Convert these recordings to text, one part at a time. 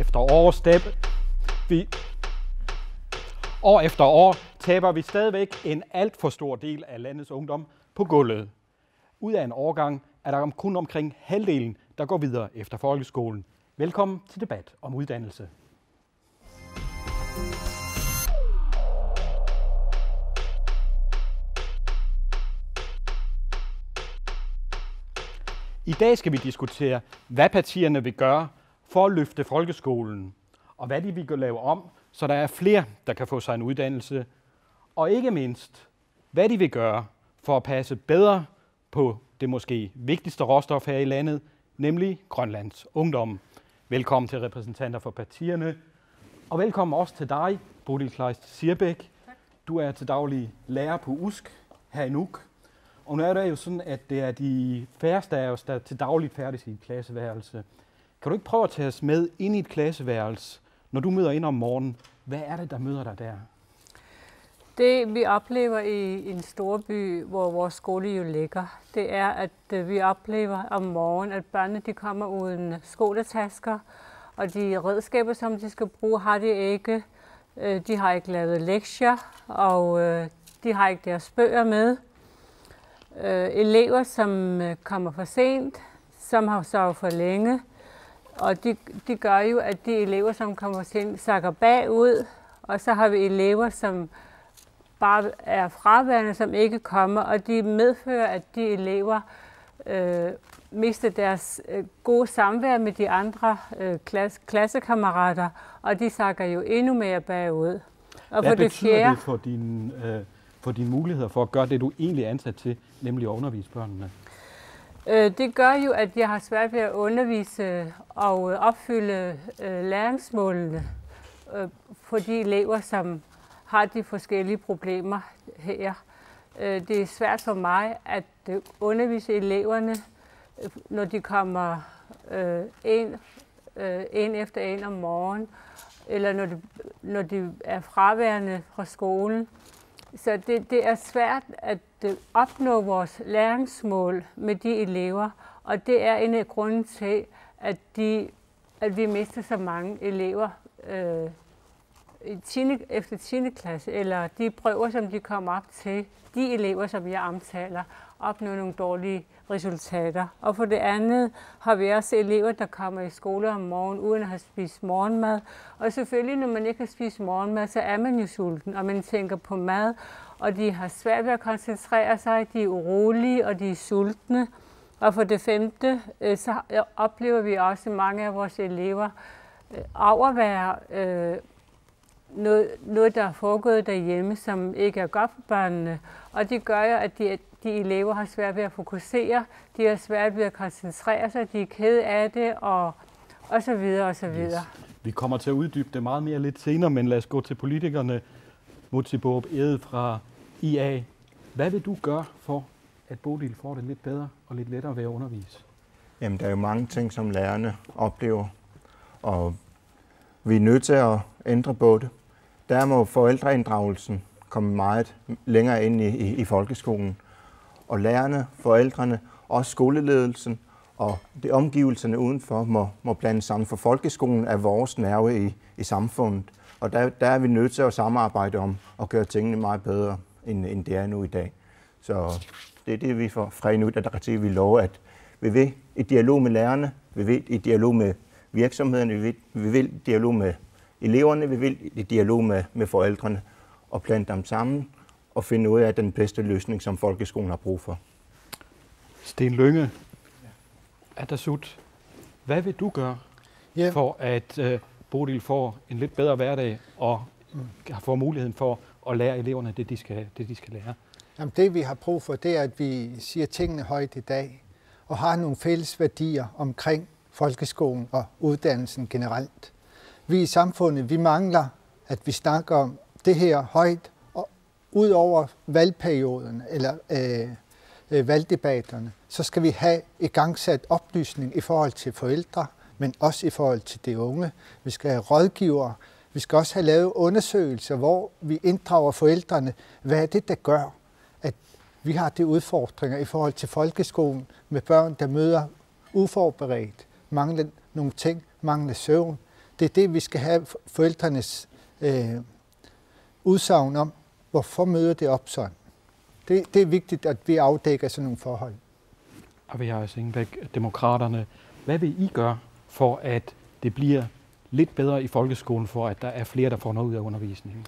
År efter år taber vi stadigvæk en alt for stor del af landets ungdom på gulvet. Ud af en årgang er der kun omkring halvdelen, der går videre efter folkeskolen. Velkommen til debat om uddannelse. I dag skal vi diskutere, hvad partierne vil gøre for at løfte folkeskolen, og hvad de vil lave om, så der er flere, der kan få sig en uddannelse, og ikke mindst, hvad de vil gøre for at passe bedre på det måske vigtigste råstof her i landet, nemlig Grønlands ungdom. Velkommen til repræsentanter for partierne, og velkommen også til dig, Bodil Kleist Sirbæk. Du er til daglig lærer på USK her i Nuuk. Og nu er det jo sådan, at det er de færreste af os, der til dagligt færdes i et klasseværelse. Kan du ikke prøve at tage os med ind i et klasseværelse, når du møder ind om morgenen? Hvad er det, der møder dig der? Det, vi oplever i en storby, hvor vores skole jo ligger, det er, at vi oplever om morgenen, at børnene de kommer uden skoletasker, og de redskaber, som de skal bruge, har de ikke. De har ikke lavet lektier, og de har ikke deres bøger med. Elever, som kommer for sent, som har sovet for længe, og de gør jo, at de elever, som kommer for sent, sakker bagud, og så har vi elever, som bare er fraværende, som ikke kommer, og de medfører, at de elever mister deres gode samvær med de andre klassekammerater, og de sakker jo endnu mere bagud. Og hvad betyder det for dine muligheder for at gøre det, du egentlig er ansat til, nemlig at undervise børnene? Det gør jo, at jeg har svært ved at undervise og opfylde læringsmålene for de elever, som har de forskellige problemer her. Det er svært for mig at undervise eleverne, når de kommer en efter en om morgenen, eller når de er fraværende fra skolen. Så det er svært at opnå vores læringsmål med de elever, og det er en af grunden til, at vi mister så mange elever efter 10. klasse, eller de prøver, som de kommer op til, de elever, som jeg omtaler, opnår nogle dårlige resultater. Og for det andet har vi også elever, der kommer i skole om morgenen, uden at have spist morgenmad. Og selvfølgelig, når man ikke har spist morgenmad, så er man jo sulten, og man tænker på mad, og de har svært ved at koncentrere sig, de er urolige, og de er sultne. Og for det femte, så oplever vi også mange af vores elever overvære noget, der er foregået derhjemme, som ikke er godt for børnene. Og det gør jo, at de elever har svært ved at fokusere, de har svært ved at koncentrere sig, de er kede af det, og så videre, og så videre. Yes. Vi kommer til at uddybe det meget mere lidt senere, men lad os gå til politikerne. Mutsi Borup Egede fra IA. Hvad vil du gøre for, at Bodil får det lidt bedre og lidt lettere ved at undervise? Jamen, der er jo mange ting, som lærerne oplever, og vi er nødt til at ændre på det. Der må forældreinddragelsen komme meget længere ind i folkeskolen. Og lærerne, forældrene, også skoleledelsen og de omgivelserne udenfor må blande sammen. For folkeskolen er vores nerve i samfundet. Og der er vi nødt til at samarbejde om at gøre tingene meget bedre, end det er nu i dag. Så det er det, vi fra Inuit Ataqatigiit vil love, at vi vil i dialog med lærerne, vi vil i dialog med virksomhederne, vi vil i dialog med eleverne, vi vil i dialog med forældrene og plante dem sammen og finde ud af den bedste løsning, som folkeskolen har brug for. Sten Lynge, Atassut, hvad vil du gøre for at Bodil får en lidt bedre hverdag og får muligheden for at lære eleverne det, de skal lære? Jamen, det vi har brug for, det er, at vi siger tingene højt i dag og har nogle fælles værdier omkring folkeskolen og uddannelsen generelt. Vi i samfundet, vi mangler, at vi snakker om det her højt, og ud over valgperioden eller valgdebatterne, så skal vi have igangsat oplysning i forhold til forældre, men også i forhold til de unge. Vi skal have rådgivere. Vi skal også have lavet undersøgelser, hvor vi inddrager forældrene. Hvad er det, der gør, at vi har de udfordringer i forhold til folkeskolen med børn, der møder uforberedt, mangler nogle ting, mangler søvn. det er det, vi skal have forældrenes udsagn om, hvorfor møder det op sådan. Det er vigtigt, at vi afdækker sådan nogle forhold. Og vi har Engbæk, demokraterne. Hvad vil I gøre for, at det bliver lidt bedre i folkeskolen, for at der er flere, der får noget ud af undervisningen?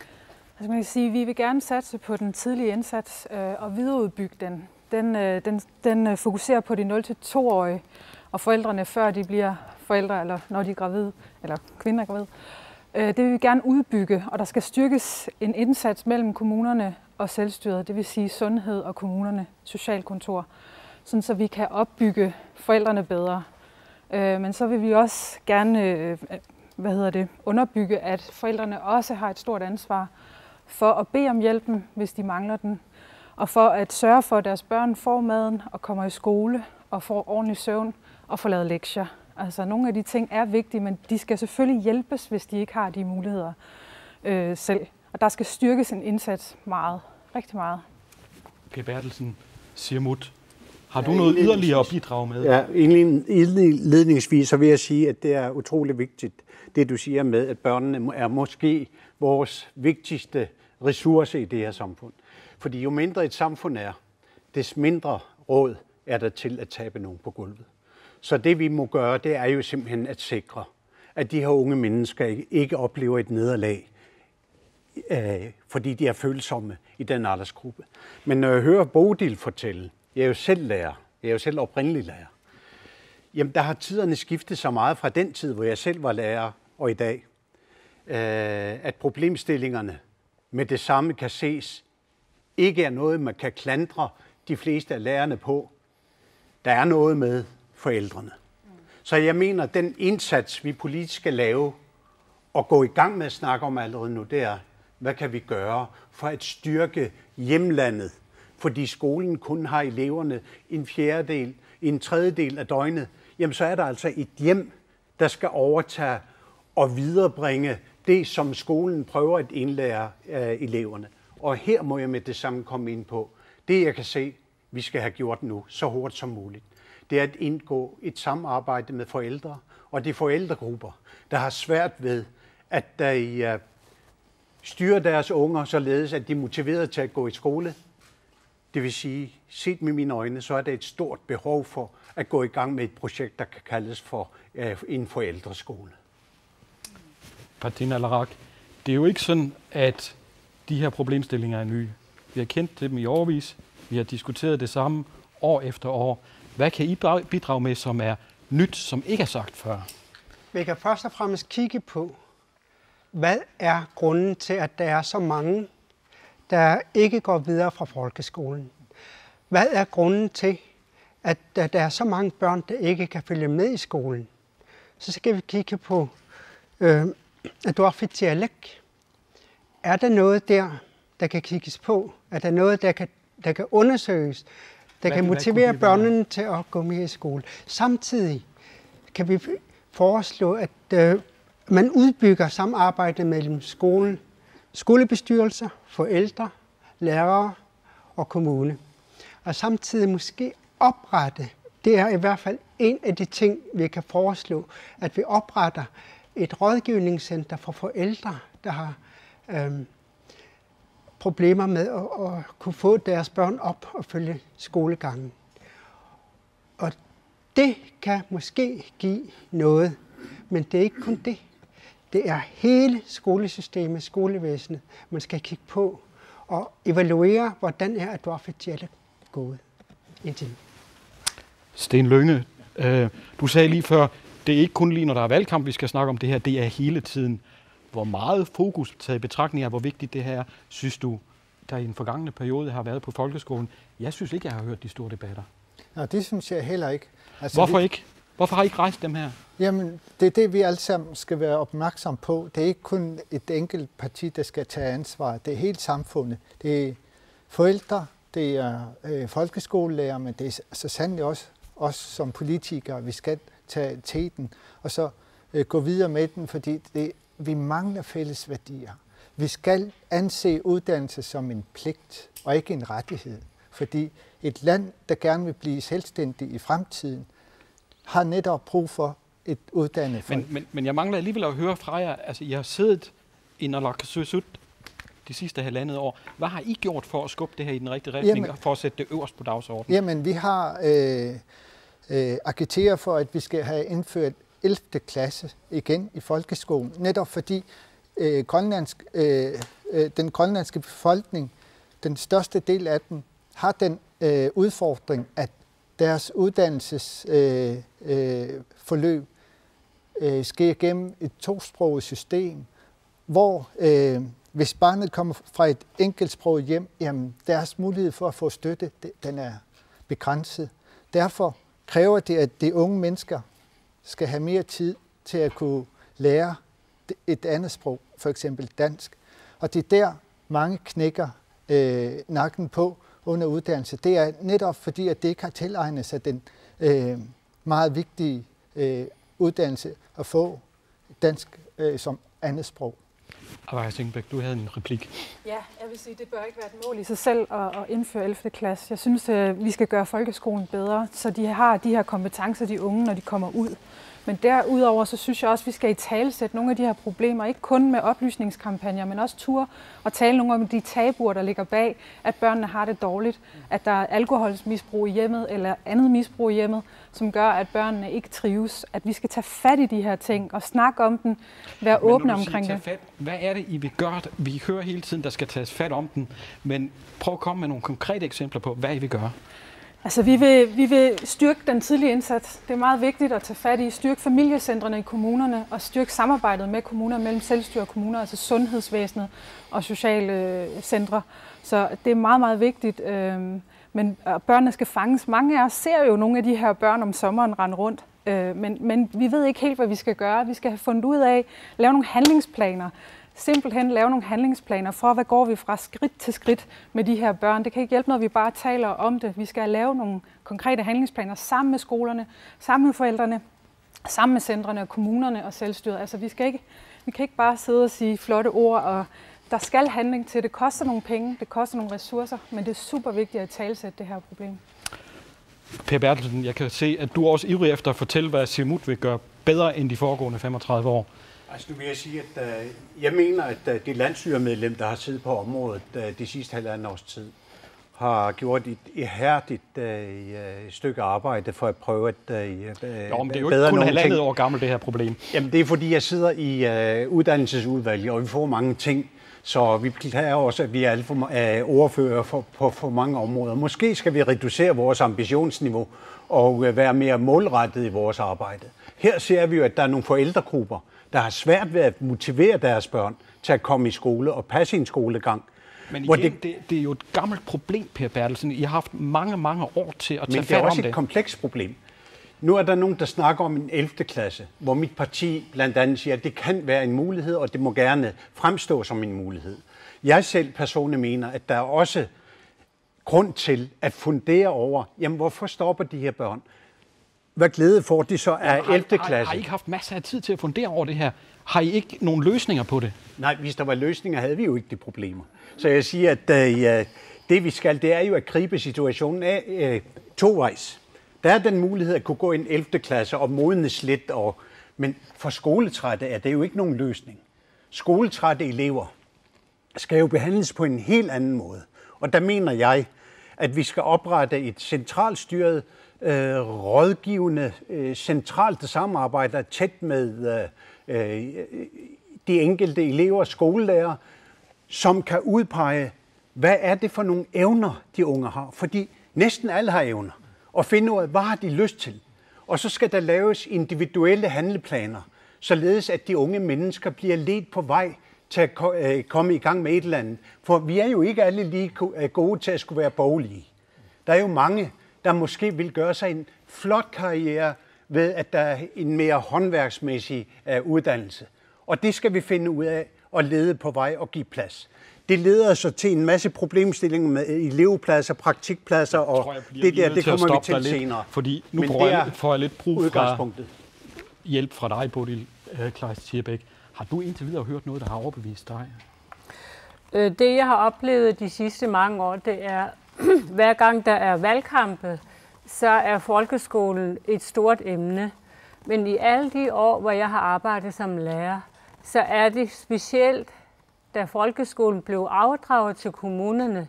Altså man kan sige, at vi vil gerne satse på den tidlige indsats og videreudbygge den. Den fokuserer på de 0-2-årige og forældrene, før de bliver forældre, eller når de er gravide, eller kvinder er gravide. Det vil vi gerne udbygge, og der skal styrkes en indsats mellem kommunerne og selvstyret, det vil sige sundhed og kommunerne, socialkontor, sådan så vi kan opbygge forældrene bedre. Men så vil vi også gerne underbygge, at forældrene også har et stort ansvar for at bede om hjælpen, hvis de mangler den, og for at sørge for, at deres børn får maden og kommer i skole og får ordentlig søvn og får lavet lektier. Altså nogle af de ting er vigtige, men de skal selvfølgelig hjælpes, hvis de ikke har de muligheder selv. Og der skal styrkes en indsats meget, rigtig meget. Per Bertelsen, Siumut, har du noget yderligere at bidrage med? Ja, indledningsvis så vil jeg sige, at det er utrolig vigtigt, det du siger med, at børnene er måske vores vigtigste ressource i det her samfund. Fordi jo mindre et samfund er, des mindre råd er der til at tabe nogen på gulvet. Så det vi må gøre, det er jo simpelthen at sikre, at de her unge mennesker ikke oplever et nederlag, fordi de er følsomme i den aldersgruppe. Men når jeg hører Bodil fortælle, jeg er jo selv lærer, jeg er jo selv oprindelig lærer, jamen der har tiderne skiftet så meget fra den tid, hvor jeg selv var lærer, og i dag, at problemstillingerne med det samme kan ses, ikke er noget, man kan klandre de fleste af lærerne på. Der er noget med forældrene. Så jeg mener, at den indsats, vi politisk skal lave, og gå i gang med at snakke om allerede nu, det er, hvad kan vi gøre for at styrke hjemlandet? Fordi skolen kun har eleverne en tredjedel af døgnet, jamen så er der altså et hjem, der skal overtage og viderebringe det, som skolen prøver at indlære eleverne. Og her må jeg med det samme komme ind på. Det jeg kan se, vi skal have gjort nu, så hurtigt som muligt, det er at indgå et samarbejde med forældre og de forældregrupper, der har svært ved, at de styrer deres unger således, at de er motiveret til at gå i skole. Det vil sige, set med mine øjne, så er der et stort behov for at gå i gang med et projekt, der kan kaldes for en forældreskole. Bettina Larak, det er jo ikke sådan, at de her problemstillinger er nye. Vi har kendt dem i årevis. Vi har diskuteret det samme år efter år. Hvad kan I bidrage med, som er nyt, som ikke er sagt før? Vi kan først og fremmest kigge på, hvad er grunden til, at der er så mange, der ikke går videre fra folkeskolen? Hvad er grunden til, at der er så mange børn, der ikke kan følge med i skolen? Så skal vi kigge på dårfitialek. Er der noget der kan kigges på? Er der noget, der kan undersøges? Der kan motivere børnene til at gå mere i skole. Samtidig kan vi foreslå, at man udbygger samarbejdet mellem skolen, skolebestyrelser, forældre, lærere og kommune. Og samtidig måske oprette, det er i hvert fald en af de ting, vi kan foreslå, at vi opretter et rådgivningscenter for forældre, der har problemer med at kunne få deres børn op og følge skolegangen. Og det kan måske give noget, men det er ikke kun det. Det er hele skolesystemet, skolevæsenet, man skal kigge på og evaluere, hvordan er dårfitialek gået indtil. Sten Lynge, du sagde lige før, det er ikke kun lige, når der er valgkamp, vi skal snakke om det her, det er hele tiden. Hvor meget fokus taget i betragtning af, hvor vigtigt det her er, synes du, der i den forgangne periode har været på folkeskolen? Jeg synes ikke, jeg har hørt de store debatter. Nå, det synes jeg heller ikke. Altså, hvorfor ikke? Hvorfor har I ikke rejst dem her? Jamen, det er det, vi alle sammen skal være opmærksom på. Det er ikke kun et enkelt parti, der skal tage ansvar. Det er hele samfundet. Det er forældre, det er folkeskolelærer, men det er så sandelig også os som politikere. Vi skal tage teten og så gå videre med den, fordi vi mangler fælles værdier. Vi skal anse uddannelse som en pligt og ikke en rettighed. Fordi et land, der gerne vil blive selvstændig i fremtiden, har netop brug for et uddannet folk. Men jeg mangler alligevel at høre fra jer, altså I har siddet i Naalakkersuisut de sidste halvandet år. Hvad har I gjort for at skubbe det her i den rigtige retning og for at sætte det øverst på dagsordenen? Jamen, vi har agiteret for, at vi skal have indført 11. klasse igen i folkeskolen, netop fordi den grønlandske befolkning, den største del af dem, har den udfordring, at deres uddannelsesforløb sker gennem et tosproget system, hvor hvis barnet kommer fra et enkeltsproget hjem, jamen deres mulighed for at få støtte, den er begrænset. Derfor kræver det, at de unge mennesker skal have mere tid til at kunne lære et andet sprog, for eksempel dansk. Og det er der, mange knækker nakken på under uddannelse. Det er netop fordi, at det ikke har tilegnet sig den meget vigtige uddannelse at få dansk som andet sprog. Ava Singbæk, du havde en replik. Ja, jeg vil sige, det bør ikke være et mål i sig selv at indføre 11. klasse. Jeg synes, vi skal gøre folkeskolen bedre, så de har de her kompetencer, de unge, når de kommer ud. Men derudover, så synes jeg også, at vi skal italesætte nogle af de her problemer, ikke kun med oplysningskampagner, men også ture og tale nogle om de tabuer, der ligger bag, at børnene har det dårligt, at der er alkoholmisbrug i hjemmet eller andet misbrug i hjemmet, som gør, at børnene ikke trives. At vi skal tage fat i de her ting og snakke om den, være åbne omkring det. Hvad er det, I vil gøre? Vi hører hele tiden, der skal tages fat om den, men prøv at komme med nogle konkrete eksempler på, hvad I vil gøre. Altså, vi vil styrke den tidlige indsats. Det er meget vigtigt at tage fat i, styrke familiecentrene i kommunerne og styrke samarbejdet med kommuner, mellem selvstyre og kommuner, altså sundhedsvæsenet og sociale centre. Så det er meget, meget vigtigt. Men børnene skal fanges. Mange af os ser jo nogle af de her børn om sommeren rende rundt, men vi ved ikke helt, hvad vi skal gøre. Vi skal have fundet ud af, lave nogle handlingsplaner. Simpelthen lave nogle handlingsplaner for, hvad går vi fra skridt til skridt med de her børn. Det kan ikke hjælpe, når vi bare taler om det. Vi skal lave nogle konkrete handlingsplaner sammen med skolerne, sammen med forældrene, sammen med centrene og kommunerne og selvstyret. Altså, vi kan ikke bare sidde og sige flotte ord, og der skal handling til. Det koster nogle penge, det koster nogle ressourcer, men det er super vigtigt at talsætte det her problem. Per Bertelsen, jeg kan se, at du er også ivrig efter at fortælle, hvad Siumut vil gøre bedre end de foregående 35 år. Altså, nu vil jeg sige, at jeg mener, at det landsstyremedlem, der har siddet på området de sidste halvandet års tid, har gjort et ihærdigt stykke arbejde for at prøve at jo, men det er jo ikke kun halvandet år gammelt, det her problem. Jamen, det er fordi, jeg sidder i uddannelsesudvalget, og vi får mange ting, så vi beklager også, at vi er alt for ordfører på for mange områder. Måske skal vi reducere vores ambitionsniveau og være mere målrettet i vores arbejde. Her ser vi jo, at der er nogle forældregrupper, der har svært ved at motivere deres børn til at komme i skole og passe en skolegang. Men igen, det er jo et gammelt problem, Per Bertelsen. I har haft mange, mange år til at tage fat om det. Men det er også et komplekst problem. Nu er der nogen, der snakker om en 11. klasse, hvor mit parti blandt andet siger, at det kan være en mulighed, og det må gerne fremstå som en mulighed. Jeg selv personligt mener, at der er også grund til at fundere over, jamen hvorfor stopper de her børn? Hvad glæde får de så af 11. klasse? Har I ikke haft masser af tid til at fundere over det her? Har I ikke nogen løsninger på det? Nej, hvis der var løsninger, havde vi jo ikke de problemer. Så jeg siger, at det vi skal, det er jo at gribe situationen af tovejs. Der er den mulighed at kunne gå i en 11. klasse og modnes lidt, men for skoletrætte er det jo ikke nogen løsning. Skoletrætte elever skal jo behandles på en helt anden måde. Og der mener jeg, at vi skal oprette et centralt styret, rådgivende, centralt samarbejder tæt med de enkelte elever og skolelærer, som kan udpege, hvad er det for nogle evner, de unge har. Fordi næsten alle har evner. Og finde ud af, hvad har de lyst til. Og så skal der laves individuelle handleplaner, således at de unge mennesker bliver ledt på vej til at komme i gang med et eller andet. For vi er jo ikke alle lige gode til at skulle være boglige. Der er jo mange, der måske vil gøre sig en flot karriere ved, at der er en mere håndværksmæssig uddannelse. Og det skal vi finde ud af og lede på vej og give plads. Det leder så til en masse problemstillinger med elevpladser, praktikpladser og det kommer vi til senere. Fordi nu får jeg lidt brug for hjælp fra dig, Bodil Kleist Thirbæk. Har du indtil videre hørt noget, der har overbevist dig? Det, jeg har oplevet de sidste mange år, det er, hver gang der er valgkampe, så er folkeskolen et stort emne. Men i alle de år, hvor jeg har arbejdet som lærer, så er det specielt, da folkeskolen blev afdraget til kommunerne,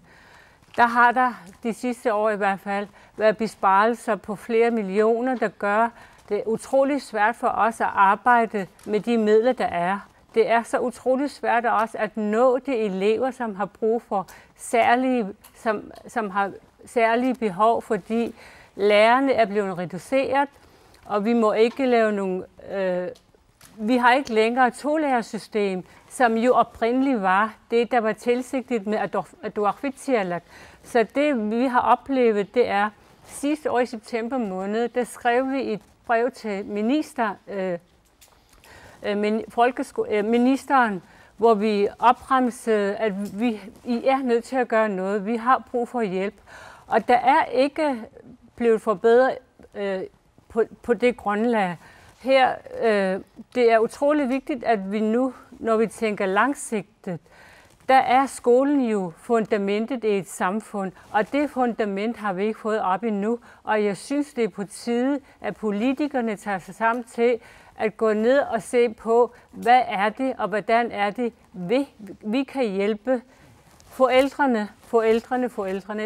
der har der de sidste år i hvert fald været besparelser på flere millioner, der gør det utrolig svært for os at arbejde med de midler, der er. Det er så utrolig svært også at nå de elever, som har brug for som har særlige behov, fordi lærerne er blevet reduceret, og vi må ikke lave nogle... vi har ikke længere et tolærersystem, som jo oprindeligt var det, der var tilsigtet med Aduarfitialak. Så det, vi har oplevet, det er, sidste år i september måned, der skrev vi et brev til ministeren, hvor vi opremsede, at I er nødt til at gøre noget. Vi har brug for hjælp. Og der er ikke blevet forbedret på det grundlag. Her, det er utrolig vigtigt, at vi nu, når vi tænker langsigtet, der er skolen jo fundamentet i et samfund, og det fundament har vi ikke fået op endnu. Og jeg synes, det er på tide, at politikerne tager sig sammen til at gå ned og se på, hvad er det, og hvordan er det, vi kan hjælpe forældrene.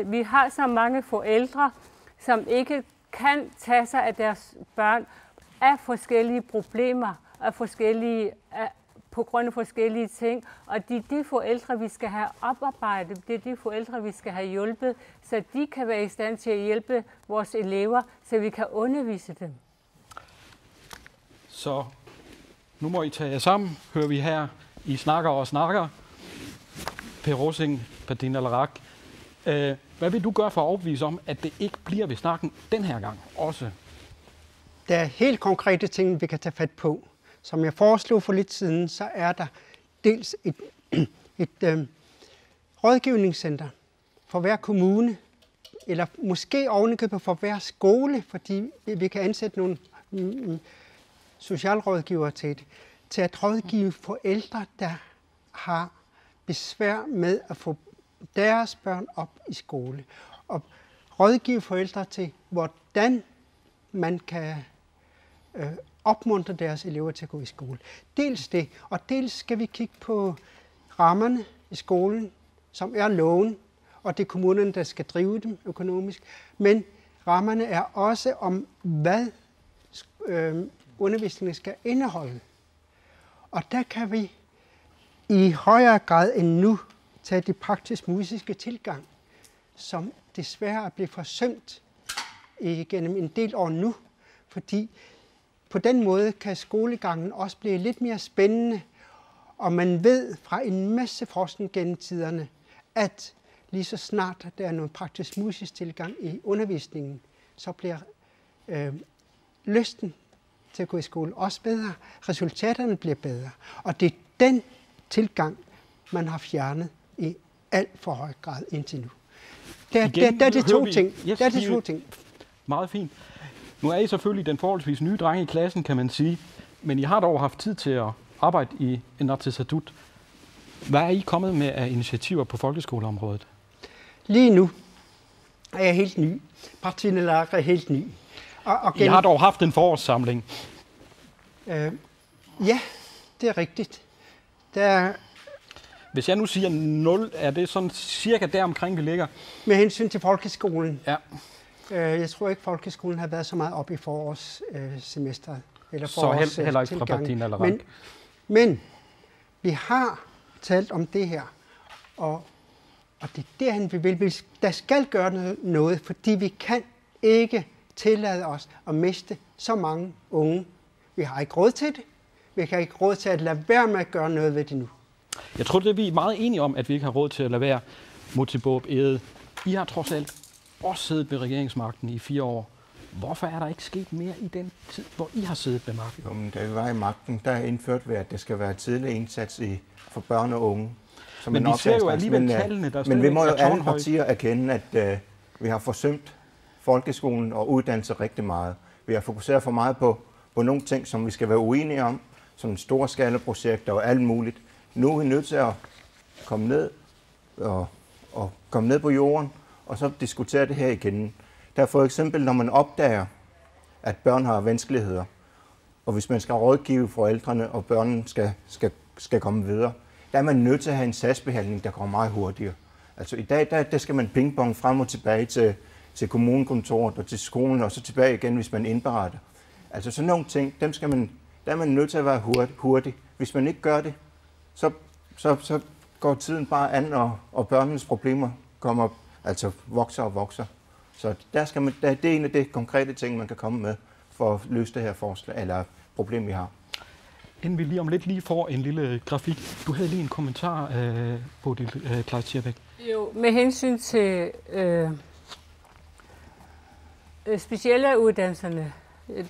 Vi har så mange forældre, som ikke kan tage sig af deres børn af forskellige problemer, på grund af forskellige ting. Og det er de forældre, vi skal have oparbejdet, det er de forældre, vi skal have hjulpet, så de kan være i stand til at hjælpe vores elever, så vi kan undervise dem. Så nu må I tage jer sammen, hører vi her. I snakker og snakker. Per Rosing, Perdina Larak. Hvad vil du gøre for at overbevise om, at det ikke bliver ved snakken den her gang også? Der er helt konkrete ting, vi kan tage fat på. Som jeg foreslog for lidt siden, så er der dels et rådgivningscenter for hver kommune, eller måske ovenikøbet for hver skole, fordi vi kan ansætte nogle socialrådgivere til at rådgive forældre, der har besvær med at få deres børn op i skole. Og rådgive forældre til, hvordan man kan opmuntre deres elever til at gå i skole. Dels det, og dels skal vi kigge på rammerne i skolen, som er loven, og det er kommunerne, der skal drive dem økonomisk. Men rammerne er også om, hvad undervisningen skal indeholde. Og der kan vi i højere grad end nu tage det praktisk-musiske tilgang, som desværre er blevet forsømt gennem en del år nu, fordi på den måde kan skolegangen også blive lidt mere spændende, og man ved fra en masse forskning gennem tiderne, at lige så snart der er noget praktisk-musisk tilgang i undervisningen, så bliver lysten til at gå i skole også bedre, resultaterne bliver bedre, og det er den tilgang, man har fjernet i alt for høj grad indtil nu. Der er de to ting. Der er de to ting. Meget fint. Nu er I selvfølgelig den forholdsvis nye dreng i klassen, kan man sige, men I har dog haft tid til at arbejde i Inatsisartut. Hvad er I kommet med af initiativer på folkeskoleområdet? Lige nu er jeg helt ny. Perdina Larak er helt ny. I har dog haft en forårssamling. Ja, det er rigtigt. Hvis jeg nu siger 0, er det sådan cirka deromkring, vi ligger? Med hensyn til folkeskolen? Ja. Jeg tror ikke, folkeskolen har været så meget op i forårssemesteret. Så heller ikke fra Perdina Larak. Men vi har talt om det her, og det er derhen, vi vil. Der skal gøre noget, fordi vi kan ikke tillade os at miste så mange unge. Vi har ikke råd til det. Vi har ikke råd til at lade være med at gøre noget ved det nu. Jeg tror, det er vi meget enige om, at vi ikke har råd til at lade være. Motibop Ede. I har trods alt også siddet ved regeringsmagten i 4 år. Hvorfor er der ikke sket mere i den tid, hvor I har siddet ved magten? Jo, men da vi var i magten, der indførte vi, at det skal være tidlig indsats for børn og unge. Men vi ser jo alligevel tallene, der men vi må jo alle partier erkende, at vi har forsømt folkeskolen og uddannelse rigtig meget. Vi har fokuseret for meget på nogle ting, som vi skal være uenige om, som store skalaprojekter og alt muligt. Nu er vi nødt til at komme ned og komme ned på jorden, og så diskutere det her igen. Der er for eksempel, når man opdager, at børn har vanskeligheder, og hvis man skal rådgive forældrene, og børnene skal komme videre, der er man nødt til at have en sagsbehandling, der går meget hurtigere. Altså i dag, der skal man pingpong frem og tilbage til kommunekontoret og til skolen, og så tilbage igen, hvis man indberetter. Altså sådan nogle ting, der er man nødt til at være hurtig. Hvis man ikke gør det, så går tiden bare an, og børnenes problemer vokser og vokser. Så det er en af de konkrete ting, man kan komme med for at løse det her problem, vi har. Inden vi lige om lidt lige får en lille grafik. Du havde lige en kommentar, Bodil Kleist-Schierbæk. Jo, med hensyn til specielle uddannelserne,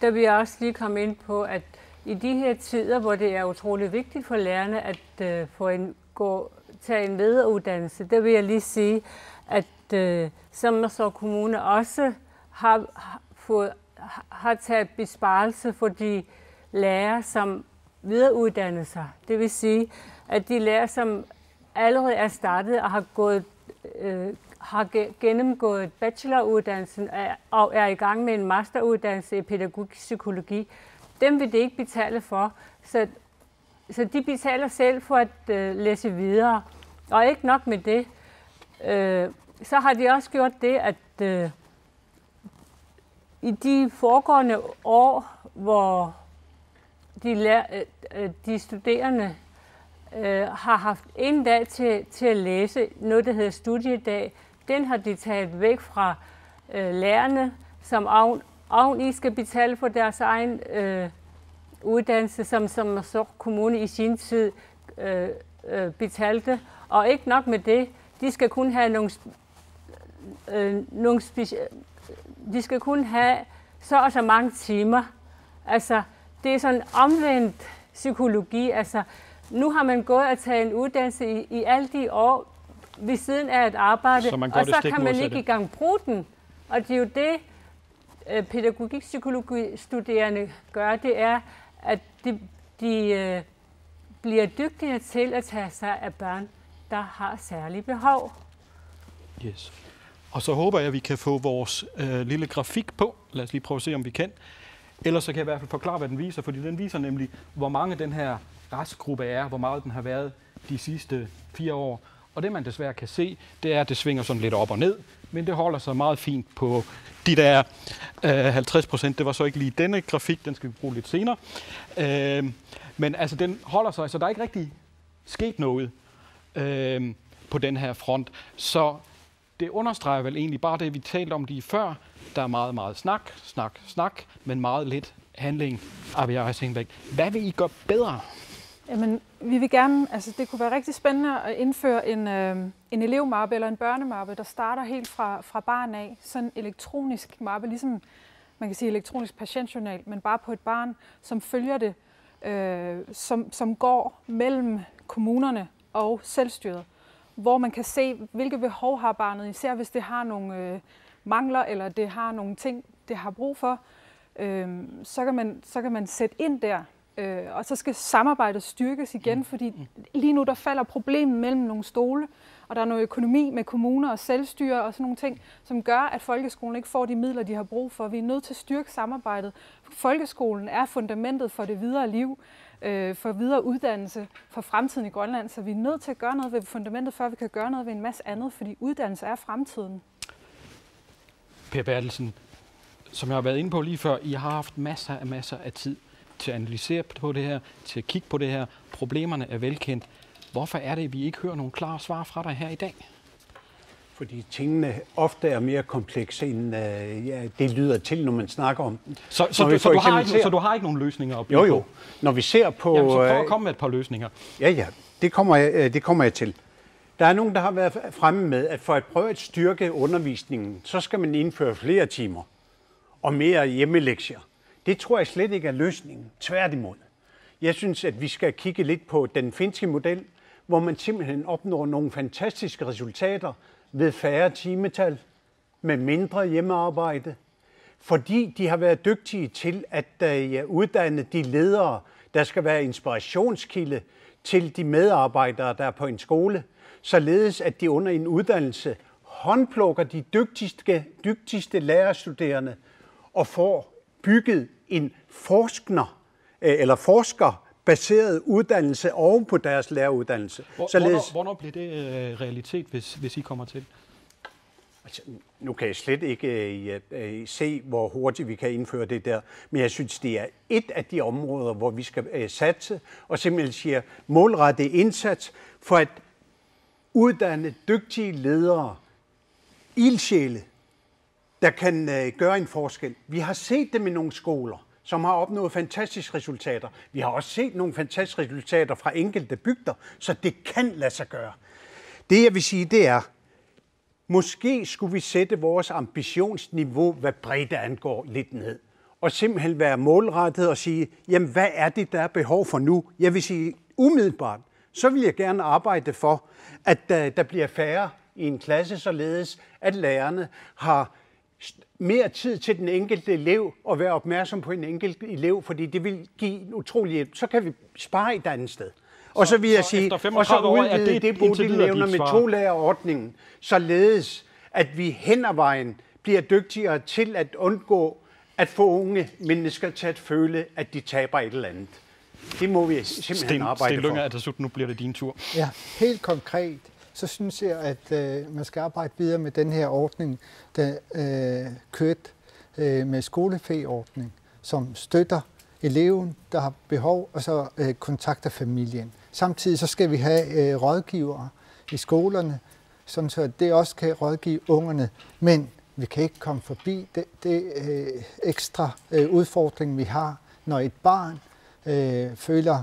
der vil jeg også lige komme ind på, at i de her tider, hvor det er utrolig vigtigt for lærerne at tage en lederuddannelse, der vil jeg lige sige, at Sommersted Kommune også har taget besparelse for de lærere, som videreuddanner sig. Det vil sige, at de lærere, som allerede er startet og har gennemgået bacheloruddannelsen og er i gang med en masteruddannelse i pædagogisk psykologi, dem vil det ikke betale for. Så de betaler selv for at læse videre. Og ikke nok med det, så har de også gjort det, at i de foregående år, hvor de studerende har haft en dag til at læse noget, der hedder studiedag, den har de taget væk fra lærerne, som oveni skal betale for deres egen uddannelse, som så kommune i sin tid betalte. Og ikke nok med det, de skal kun have de skal kun have så og så mange timer. Altså, det er sådan omvendt psykologi. Altså, nu har man gået og taget en uddannelse i alle de år ved siden af et arbejde, og så kan man ikke engang bruge den. Og det er jo det, pædagogik-psykologi-studerende gør, det er, at de bliver dygtigere til at tage sig af børn, der har særlige behov. Yes. Og så håber jeg, at vi kan få vores lille grafik på. Lad os lige prøve at se, om vi kan. Ellers så kan jeg i hvert fald forklare, hvad den viser, fordi den viser nemlig, hvor mange den her restgruppe er, hvor meget den har været de sidste 4 år. Og det, man desværre kan se, det er, at det svinger sådan lidt op og ned, men det holder sig meget fint på de der 50%. Det var så ikke lige denne grafik, den skal vi bruge lidt senere. Men altså, den holder sig, så der er ikke rigtig sket noget på den her front. Så det understreger vel egentlig bare det, vi talte om lige før. Der er meget, meget snak, men meget lidt handling. Hvad vil I gøre bedre? Jamen, vi vil gerne, altså det kunne være rigtig spændende at indføre en elevmappe eller en børnemappe, der starter helt fra barn af. Sådan en elektronisk mappe, ligesom man kan sige elektronisk patientjournal, men bare på et barn, som følger det, som går mellem kommunerne og selvstyret, hvor man kan se, hvilke behov har barnet, især hvis det har nogle mangler, eller det har nogle ting, det har brug for, så kan man sætte ind der. Og så skal samarbejdet styrkes igen, fordi lige nu der falder problemet mellem nogle stole, og der er noget økonomi med kommuner og selvstyre og sådan nogle ting, som gør, at folkeskolen ikke får de midler, de har brug for. Vi er nødt til at styrke samarbejdet. Folkeskolen er fundamentet for det videre liv, for videre uddannelse, for fremtiden i Grønland, så vi er nødt til at gøre noget ved fundamentet, før vi kan gøre noget ved en masse andet, fordi uddannelse er fremtiden. Per Bertelsen, som jeg har været inde på lige før, I har haft masser af tid til at analysere på det her, til at kigge på det her. Problemerne er velkendt. Hvorfor er det, at vi ikke hører nogle klare svar fra dig her i dag? Fordi tingene ofte er mere komplekse, end det lyder til, når man snakker om dem. Så du har ikke nogen løsninger at byde på? Jo. Når vi ser på... Jamen, så prøv at komme med et par løsninger. Ja, det kommer jeg til. Der er nogen, der har været fremme med, at for at prøve at styrke undervisningen, så skal man indføre flere timer og mere hjemmelektier. Det tror jeg slet ikke er løsningen. Tværtimod. Jeg synes, at vi skal kigge lidt på den finske model, hvor man simpelthen opnår nogle fantastiske resultater ved færre timetal, med mindre hjemmearbejde, fordi de har været dygtige til at uddanne de ledere, der skal være inspirationskilde til de medarbejdere, der er på en skole, således at de under en uddannelse håndplukker de dygtigste lærerstuderende og får bygget en eller forskerbaseret uddannelse oven på deres læreruddannelse. Hvornår bliver det realitet, hvis I kommer til? Altså, nu kan jeg slet ikke se, hvor hurtigt vi kan indføre det der, men jeg synes, det er et af de områder, hvor vi skal satse og simpelthen sige målrettet indsats for at uddanne dygtige ledere, ildsjæle, der kan gøre en forskel. Vi har set dem i nogle skoler, som har opnået fantastiske resultater. Vi har også set nogle fantastiske resultater fra enkelte bygder, så det kan lade sig gøre. Det jeg vil sige, det er, måske skulle vi sætte vores ambitionsniveau, hvad bredde angår, lidt ned. Og simpelthen være målrettet og sige, jamen hvad er det, der er behov for nu? Jeg vil sige, umiddelbart, så vil jeg gerne arbejde for, at der bliver færre i en klasse, således at lærerne har mere tid til den enkelte elev og være opmærksom på en enkelt elev, fordi det vil give en utrolig hjælp. Så kan vi spare et andet sted. Og så vil jeg sige, og så udvide det Bodil nævner med tolærerordningen, således at vi hen ad vejen bliver dygtigere til at undgå at få unge mennesker til at føle, at de taber et eller andet. Det må vi simpelthen arbejde for. Sten Lynger, nu bliver det din tur. Ja, helt konkret, så synes jeg, at man skal arbejde videre med den her ordning, der kørt med skolefeordning, som støtter eleven, der har behov, og så kontakter familien. Samtidig så skal vi have rådgivere i skolerne, sådan så det også kan rådgive ungerne, men vi kan ikke komme forbi det ekstra udfordring, vi har, når et barn føler,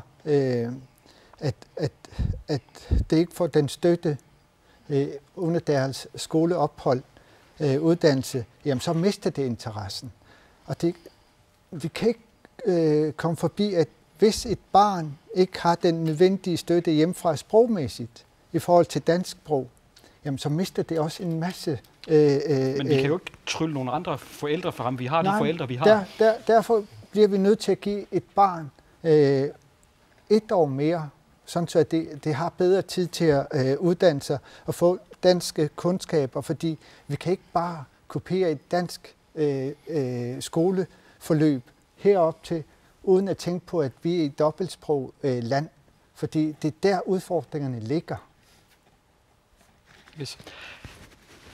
at det ikke får den støtte under deres skoleophold, uddannelse, jamen så mister det interessen. Og vi kan ikke komme forbi, at hvis et barn ikke har den nødvendige støtte hjemmefra sprogmæssigt i forhold til dansk sprog, jamen så mister det også en masse. Men vi kan jo ikke trylle nogle andre forældre frem. Vi har de forældre, vi har. Derfor bliver vi nødt til at give et barn 1 år mere, sådan så at det har bedre tid til at uddanne sig og få danske kundskaber, fordi vi kan ikke bare kopiere et dansk skoleforløb herop til, uden at tænke på, at vi er et dobbeltsprog land, fordi det er der udfordringerne ligger. Yes.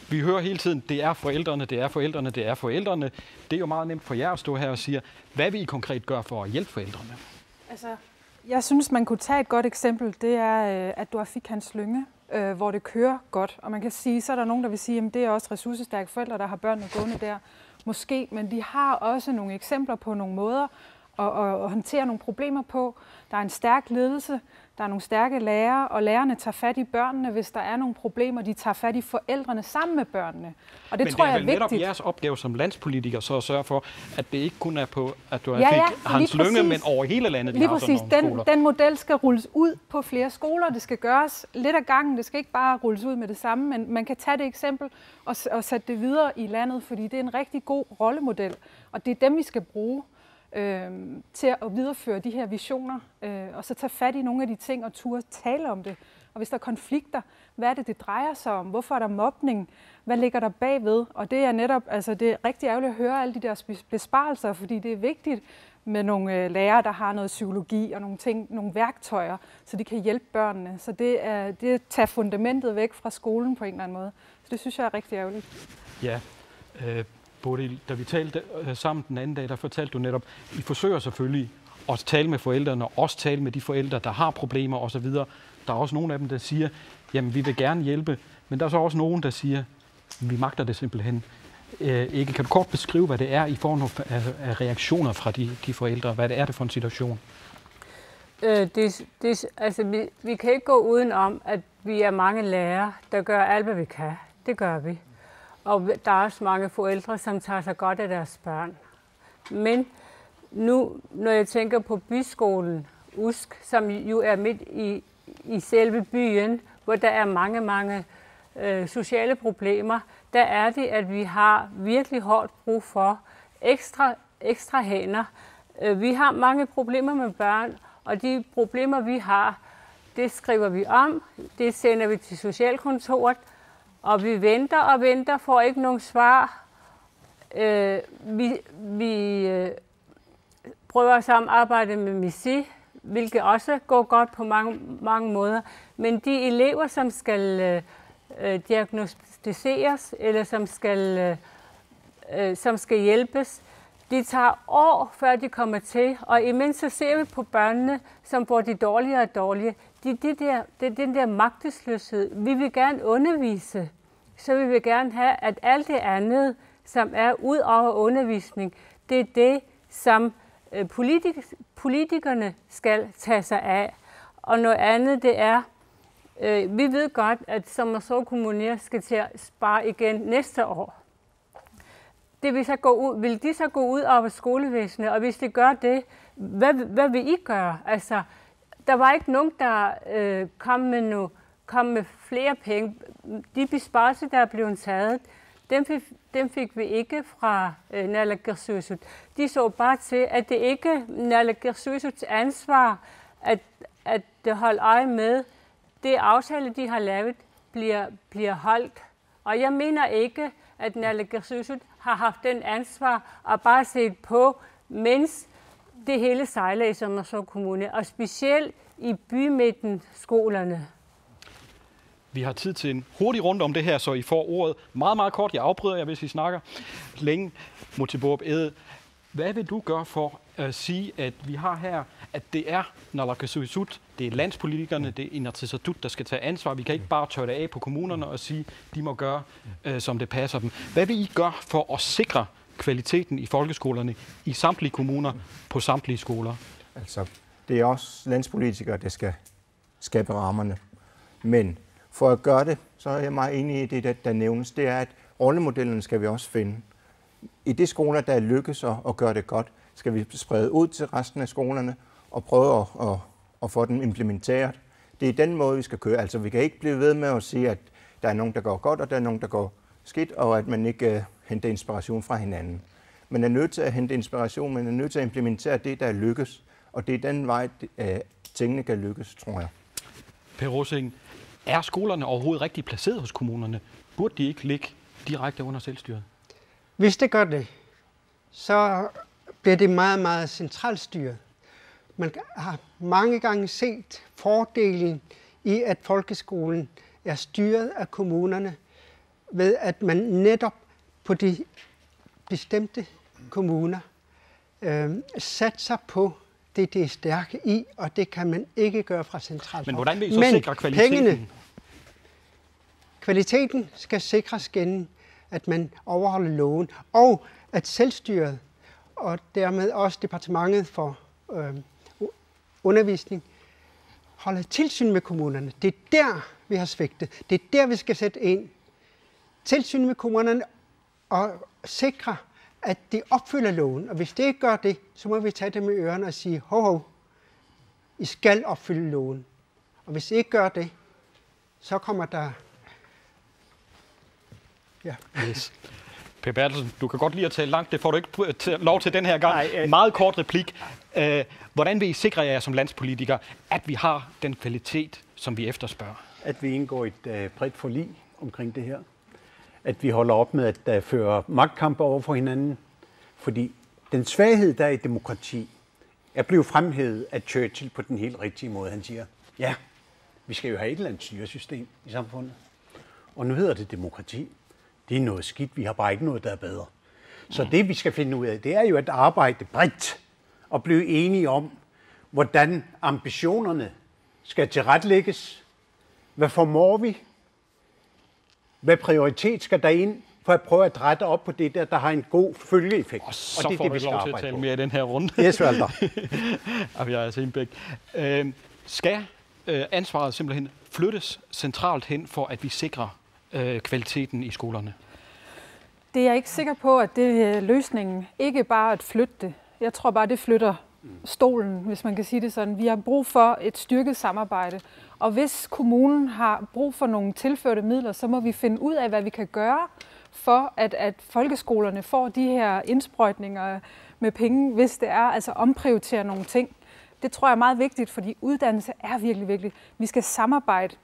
Vi hører hele tiden, det er forældrene, det er forældrene, det er forældrene. Det er jo meget nemt for jer at stå her og sige, hvad vil I konkret gøre for at hjælpe forældrene? Altså, jeg synes, man kunne tage et godt eksempel. Det er, at du har fik hans Lynge, hvor det kører godt. Og man kan sige, så er der nogen, der vil sige, at det er også ressourcestærke forældre, der har børnene gående der. Måske, men de har også nogle eksempler på nogle måder at håndtere nogle problemer på. Der er en stærk ledelse, der er nogle stærke lærere, og lærerne tager fat i børnene, hvis der er nogle problemer. De tager fat i forældrene sammen med børnene. Og det tror jeg er vigtigt. Men det er vel netop jeres opgave som landspolitiker så at sørge for, at det ikke kun er på, at du fik Hans Lynge, men over hele landet, lige præcis. Den model skal rulles ud på flere skoler. Det skal gøres lidt ad gangen. Det skal ikke bare rulles ud med det samme, men man kan tage det eksempel og sætte det videre i landet, fordi det er en rigtig god rollemodel. Og det er dem, vi skal bruge til at videreføre de her visioner, og så tage fat i nogle af de ting og turde tale om det. Og hvis der er konflikter, hvad er det drejer sig om? Hvorfor er der mobning? Hvad ligger der bagved? Og det er netop, altså det er rigtig ærgerligt at høre alle de der besparelser, fordi det er vigtigt med nogle lærere, der har noget psykologi og nogle ting, nogle værktøjer, så de kan hjælpe børnene. Så det er at tage fundamentet væk fra skolen på en eller anden måde. Så det synes jeg er rigtig ærgerligt. Ja, Bodil, da vi talte sammen den anden dag, der fortalte du netop, I forsøger selvfølgelig at tale med forældrene, og også tale med de forældre, der har problemer osv. Der er også nogle af dem, der siger, jamen vi vil gerne hjælpe, men der er så også nogen, der siger, vi magter det simpelthen ikke. Kan du kort beskrive, hvad det er i form af reaktioner fra de forældre? Hvad er det for en situation? Vi kan ikke gå udenom, at vi er mange lærere, der gør alt, hvad vi kan. Det gør vi. Og der er også mange forældre, som tager sig godt af deres børn. Men nu, når jeg tænker på byskolen USK, som jo er midt i selve byen, hvor der er mange sociale problemer, der er det, at vi har virkelig hårdt brug for ekstra hænder. Vi har mange problemer med børn, og de problemer, vi har, det skriver vi om, det sender vi til socialkontoret, og vi venter og venter, får ikke nogen svar. prøver at samarbejde med MISI, hvilket også går godt på mange måder. Men de elever, som skal diagnostiseres, eller som skal hjælpes, de tager år, før de kommer til. Og imens så ser vi på børnene, som får de dårligere og dårligere. Det er den der magtesløshed. Vi vil gerne undervise, så vi vil gerne have, at alt det andet, som er ud over undervisning, det er det, som politikerne skal tage sig af. Og noget andet, det er, vi ved godt, at Sommerså Kommune skal til at spare igen næste år. Det vil de så gå ud over skolevæsenet, og hvis de gør det, hvad vil I gøre? Altså, der var ikke nogen, der kom med flere penge. De besparelser, der er blevet taget, dem fik vi ikke fra Naalakkersuisut. De så bare til, at det ikke er Naalakkersuisuts ansvar at holde øje med, det aftale, de har lavet, bliver holdt. Og jeg mener ikke, at Naalakkersuisut har haft den ansvar og bare set på, mens det hele sejler i Sommerså Kommune, og specielt i bymidten skolerne. Vi har tid til en hurtig runde om det her, så I får ordet meget, meget kort. Jeg afbryder jer, hvis I snakker længe. Mutibob Ede, hvad vil du gøre for at sige, at vi har her, at det er Naalakkersuisut, det er landspolitikerne, det er Inatsisartut, der skal tage ansvar. Vi kan ikke bare tørre det af på kommunerne og sige, de må gøre, som det passer dem. Hvad vil I gøre for at sikre kvaliteten i folkeskolerne i samtlige kommuner på samtlige skoler? Altså, det er også landspolitikere, der skal skabe rammerne. Men for at gøre det, så er jeg meget enig i det, der nævnes, det er, at rollemodellen skal vi også finde. I de skoler, der lykkes at gøre det godt, skal vi sprede ud til resten af skolerne og prøve at få dem implementeret. Det er den måde, vi skal køre. Altså, vi kan ikke blive ved med at sige, at der er nogen, der går godt, og der er nogen, der går skidt, og at man ikke henter inspiration fra hinanden. Man er nødt til at hente inspiration, man er nødt til at implementere det, der lykkes, og det er den vej, tingene kan lykkes, tror jeg. Per Rosing, er skolerne overhovedet rigtig placeret hos kommunerne? Burde de ikke ligge direkte under selvstyret? Hvis det gør det, så bliver det meget, meget centralstyret. Man har mange gange set fordelen i, at folkeskolen er styret af kommunerne, ved at man netop på de bestemte kommuner satser på det er stærke i, og det kan man ikke gøre fra centralt. Men hvordan vil I så sikre kvaliteten? Kvaliteten skal sikres gennem, at man overholder loven, og at selvstyret, og dermed også departementet for undervisning, holder tilsyn med kommunerne. Det er der, vi har svigtet. Det er der, vi skal sætte ind. Tilsyn med kommunerne og sikre, at de opfylder loven. Og hvis det ikke gør det, så må vi tage dem i ørerne og sige, hov, I skal opfylde loven. Og hvis I ikke gør det, så kommer der... Ja. Yes. Per Bertelsen, du kan godt lide at tale langt. Det får du ikke lov til den her gang. Nej, meget kort replik. Hvordan vil I sikre jer som landspolitikere, at vi har den kvalitet, som vi efterspørger? At vi indgår et bredt forlig omkring det her. At vi holder op med at føre magtkampe over for hinanden. Fordi den svaghed, der er i demokrati, er blevet fremhævet af Churchill på den helt rigtige måde. Han siger, ja, vi skal jo have et eller andet styresystem i samfundet. Og nu hedder det demokrati. Det er noget skidt, vi har bare ikke noget, der er bedre. Så det, vi skal finde ud af, det er jo at arbejde bredt og blive enige om, hvordan ambitionerne skal tilrettelægges. Hvad formår vi? Hvad prioritet skal der ind for at prøve at rette op på det der har en god følgeeffekt? Og så det får vi lov til at tale mere i den her runde. Yes, Walter. Abiyah Simbek. Skal ansvaret simpelthen flyttes centralt hen, for at vi sikrer kvaliteten i skolerne? Det er jeg ikke sikker på, at det er løsningen. Ikke bare at flytte det. Jeg tror bare, det flytter stolen, hvis man kan sige det sådan. Vi har brug for et styrket samarbejde. Og hvis kommunen har brug for nogle tilførte midler, så må vi finde ud af, hvad vi kan gøre for, at folkeskolerne får de her indsprøjtninger med penge, hvis det er, altså omprioritere nogle ting. Det tror jeg er meget vigtigt, fordi uddannelse er virkelig vigtigt. Vi skal samarbejde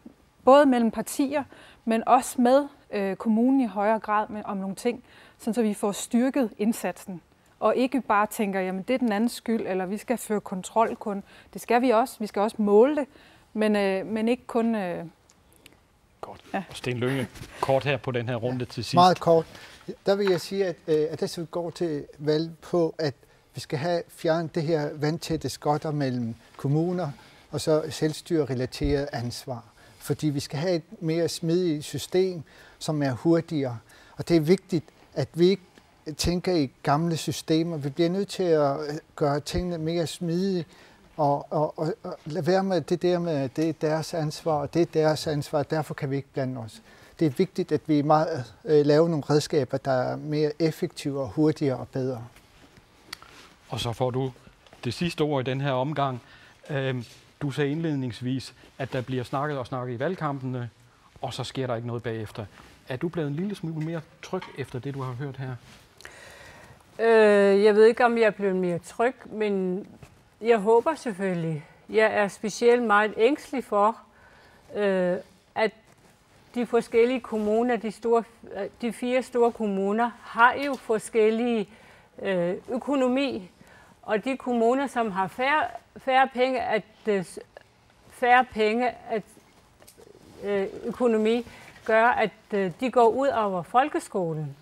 både mellem partier, men også med kommunen i højere grad om nogle ting, så vi får styrket indsatsen. og ikke bare tænker, jamen det er den andens skyld, eller vi skal føre kontrol kun. Det skal vi også. Vi skal også måle det, men ikke kun... Godt. Ja. Og Sten Lynge, kort her på den her runde til sidst. Meget kort. Der vil jeg sige, at det skal gå til valg på, at vi skal have fjernet det her vandtætte skotter mellem kommuner og så selvstyrerelateret ansvar. Fordi vi skal have et mere smidigt system, som er hurtigere. Og det er vigtigt, at vi ikke tænker i gamle systemer. Vi bliver nødt til at gøre tingene mere smidige og lade være med det der med, at det er deres ansvar, og det er deres ansvar, derfor kan vi ikke blande os. Det er vigtigt, at vi laver nogle redskaber, der er mere effektive og hurtigere og bedre. Og så får du det sidste ord i den her omgang. Du sagde indledningsvis, at der bliver snakket i valgkampene, og så sker der ikke noget bagefter. Er du blevet en lille smule mere tryg efter det, du har hørt her? Jeg ved ikke, om jeg er blevet mere tryg, men jeg håber selvfølgelig. Jeg er specielt meget ængstelig for, at de forskellige kommuner, de 4 store kommuner, har jo forskellige økonomi. Og de kommuner, som har færre penge at økonomi, gør, at de går ud over folkeskolen.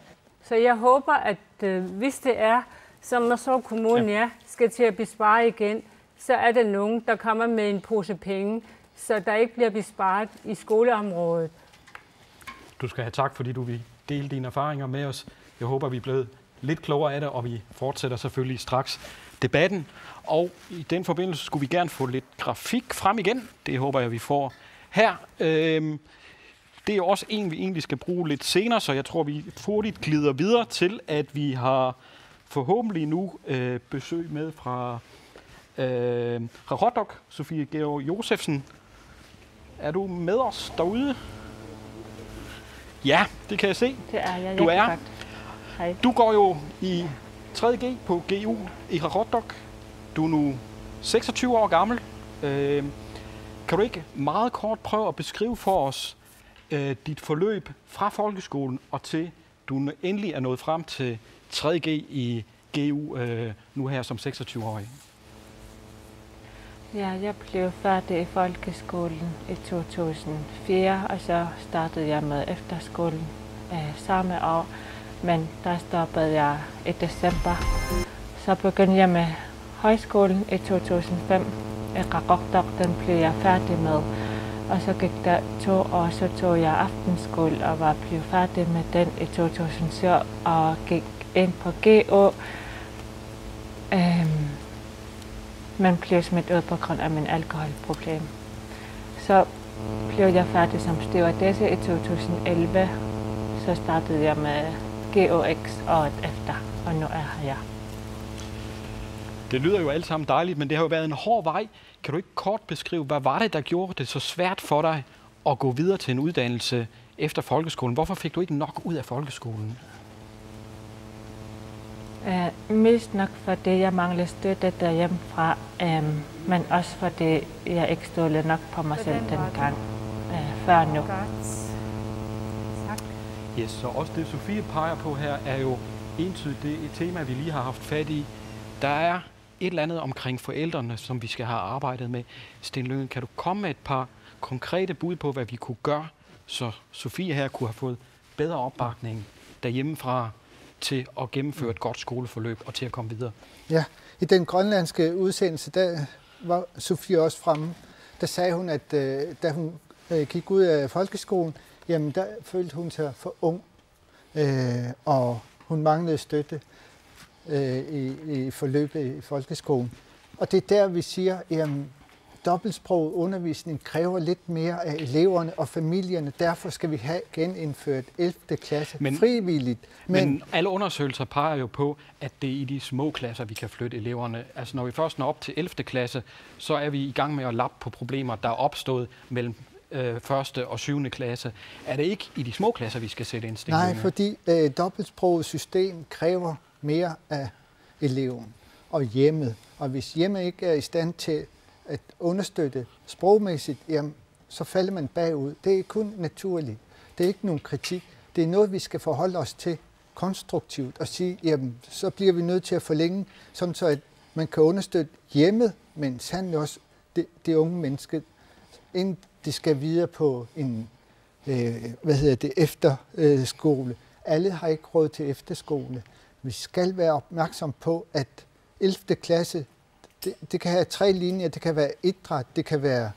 Så jeg håber, at hvis det er, som når så kommunen skal til at bespare igen, så er der nogen, der kommer med en pose penge, så der ikke bliver besparet i skoleområdet. Du skal have tak, fordi du vil dele dine erfaringer med os. Jeg håber, vi er blevet lidt klogere af det, og vi fortsætter selvfølgelig straks debatten. Og i den forbindelse skulle vi gerne få lidt grafik frem igen. Det håber jeg, vi får her. Det er også en, vi egentlig skal bruge lidt senere, så jeg tror, vi hurtigt glider videre til, at vi har forhåbentlig nu besøg med fra Qaqortoq, Sofie Georg Josefsen. Er du med os derude? Ja, det kan jeg se. Det er jeg. Du er. Hej. Du går jo i 3.G på GU i Qaqortoq. Du er nu 26 år gammel. Kan du ikke meget kort prøve at beskrive for os dit forløb fra folkeskolen og til du endelig er nået frem til 3.G i GU nu her som 26-årig? Ja, jeg blev færdig i folkeskolen i 2004, og så startede jeg med efterskolen samme år. Men der stoppede jeg i december. Så begyndte jeg med højskolen i 2005. I Qaqortoq, den blev jeg færdig med. Og så gik der 2 år, så tog jeg aftenskole og var blevet færdig med den i 2007 og gik ind på GU. Men blev smidt ud på grund af min alkoholproblem. Så blev jeg færdig som stewardesse i 2011. Så startede jeg med GUX året efter, og nu er jeg. Det lyder jo alt sammen dejligt, men det har jo været en hård vej. Kan du ikke kort beskrive, hvad var det, der gjorde det så svært for dig at gå videre til en uddannelse efter folkeskolen? Hvorfor fik du ikke nok ud af folkeskolen? Mest nok fordi jeg manglede støtte derhjemmefra, men også fordi jeg ikke stolede nok på mig selv dengang, før nu. Yes, så også det, Sofie peger på her, er jo entydigt det et tema, vi lige har haft fat i. Der er et eller andet omkring forældrene, som vi skal have arbejdet med. Sten Lynge, kan du komme med et par konkrete bud på, hvad vi kunne gøre, så Sofie her kunne have fået bedre opbakning derhjemmefra til at gennemføre et godt skoleforløb og til at komme videre? Ja, i den grønlandske udsendelse, der var Sofie også fremme. Der sagde hun, at da hun gik ud af folkeskolen, jamen der følte hun sig for ung, og hun manglede støtte i forløbet i folkeskolen. Og det er der, vi siger, at dobbeltsproget undervisning kræver lidt mere af eleverne og familierne. Derfor skal vi have genindført 11. klasse frivilligt. Men alle undersøgelser peger jo på, at det er i de små klasser, vi kan flytte eleverne. Altså når vi først når op til 11. klasse, så er vi i gang med at lappe på problemer, der er opstået mellem 1. og 7. klasse. Er det ikke i de små klasser, vi skal sætte ind? Nej, fordi dobbeltsproget system kræver mere af eleven og hjemmet. Og hvis hjemmet ikke er i stand til at understøtte sprogmæssigt, jamen, så falder man bagud. Det er kun naturligt. Det er ikke nogen kritik. Det er noget, vi skal forholde os til konstruktivt og sige, jamen, så bliver vi nødt til at forlænge, sådan så at man kan understøtte hjemmet, men sandelig også det unge menneske, inden de skal videre på en efterskole. Alle har ikke råd til efterskole. Vi skal være opmærksom på, at 11. klasse, det kan have 3 linjer. Det kan være idræt, det kan være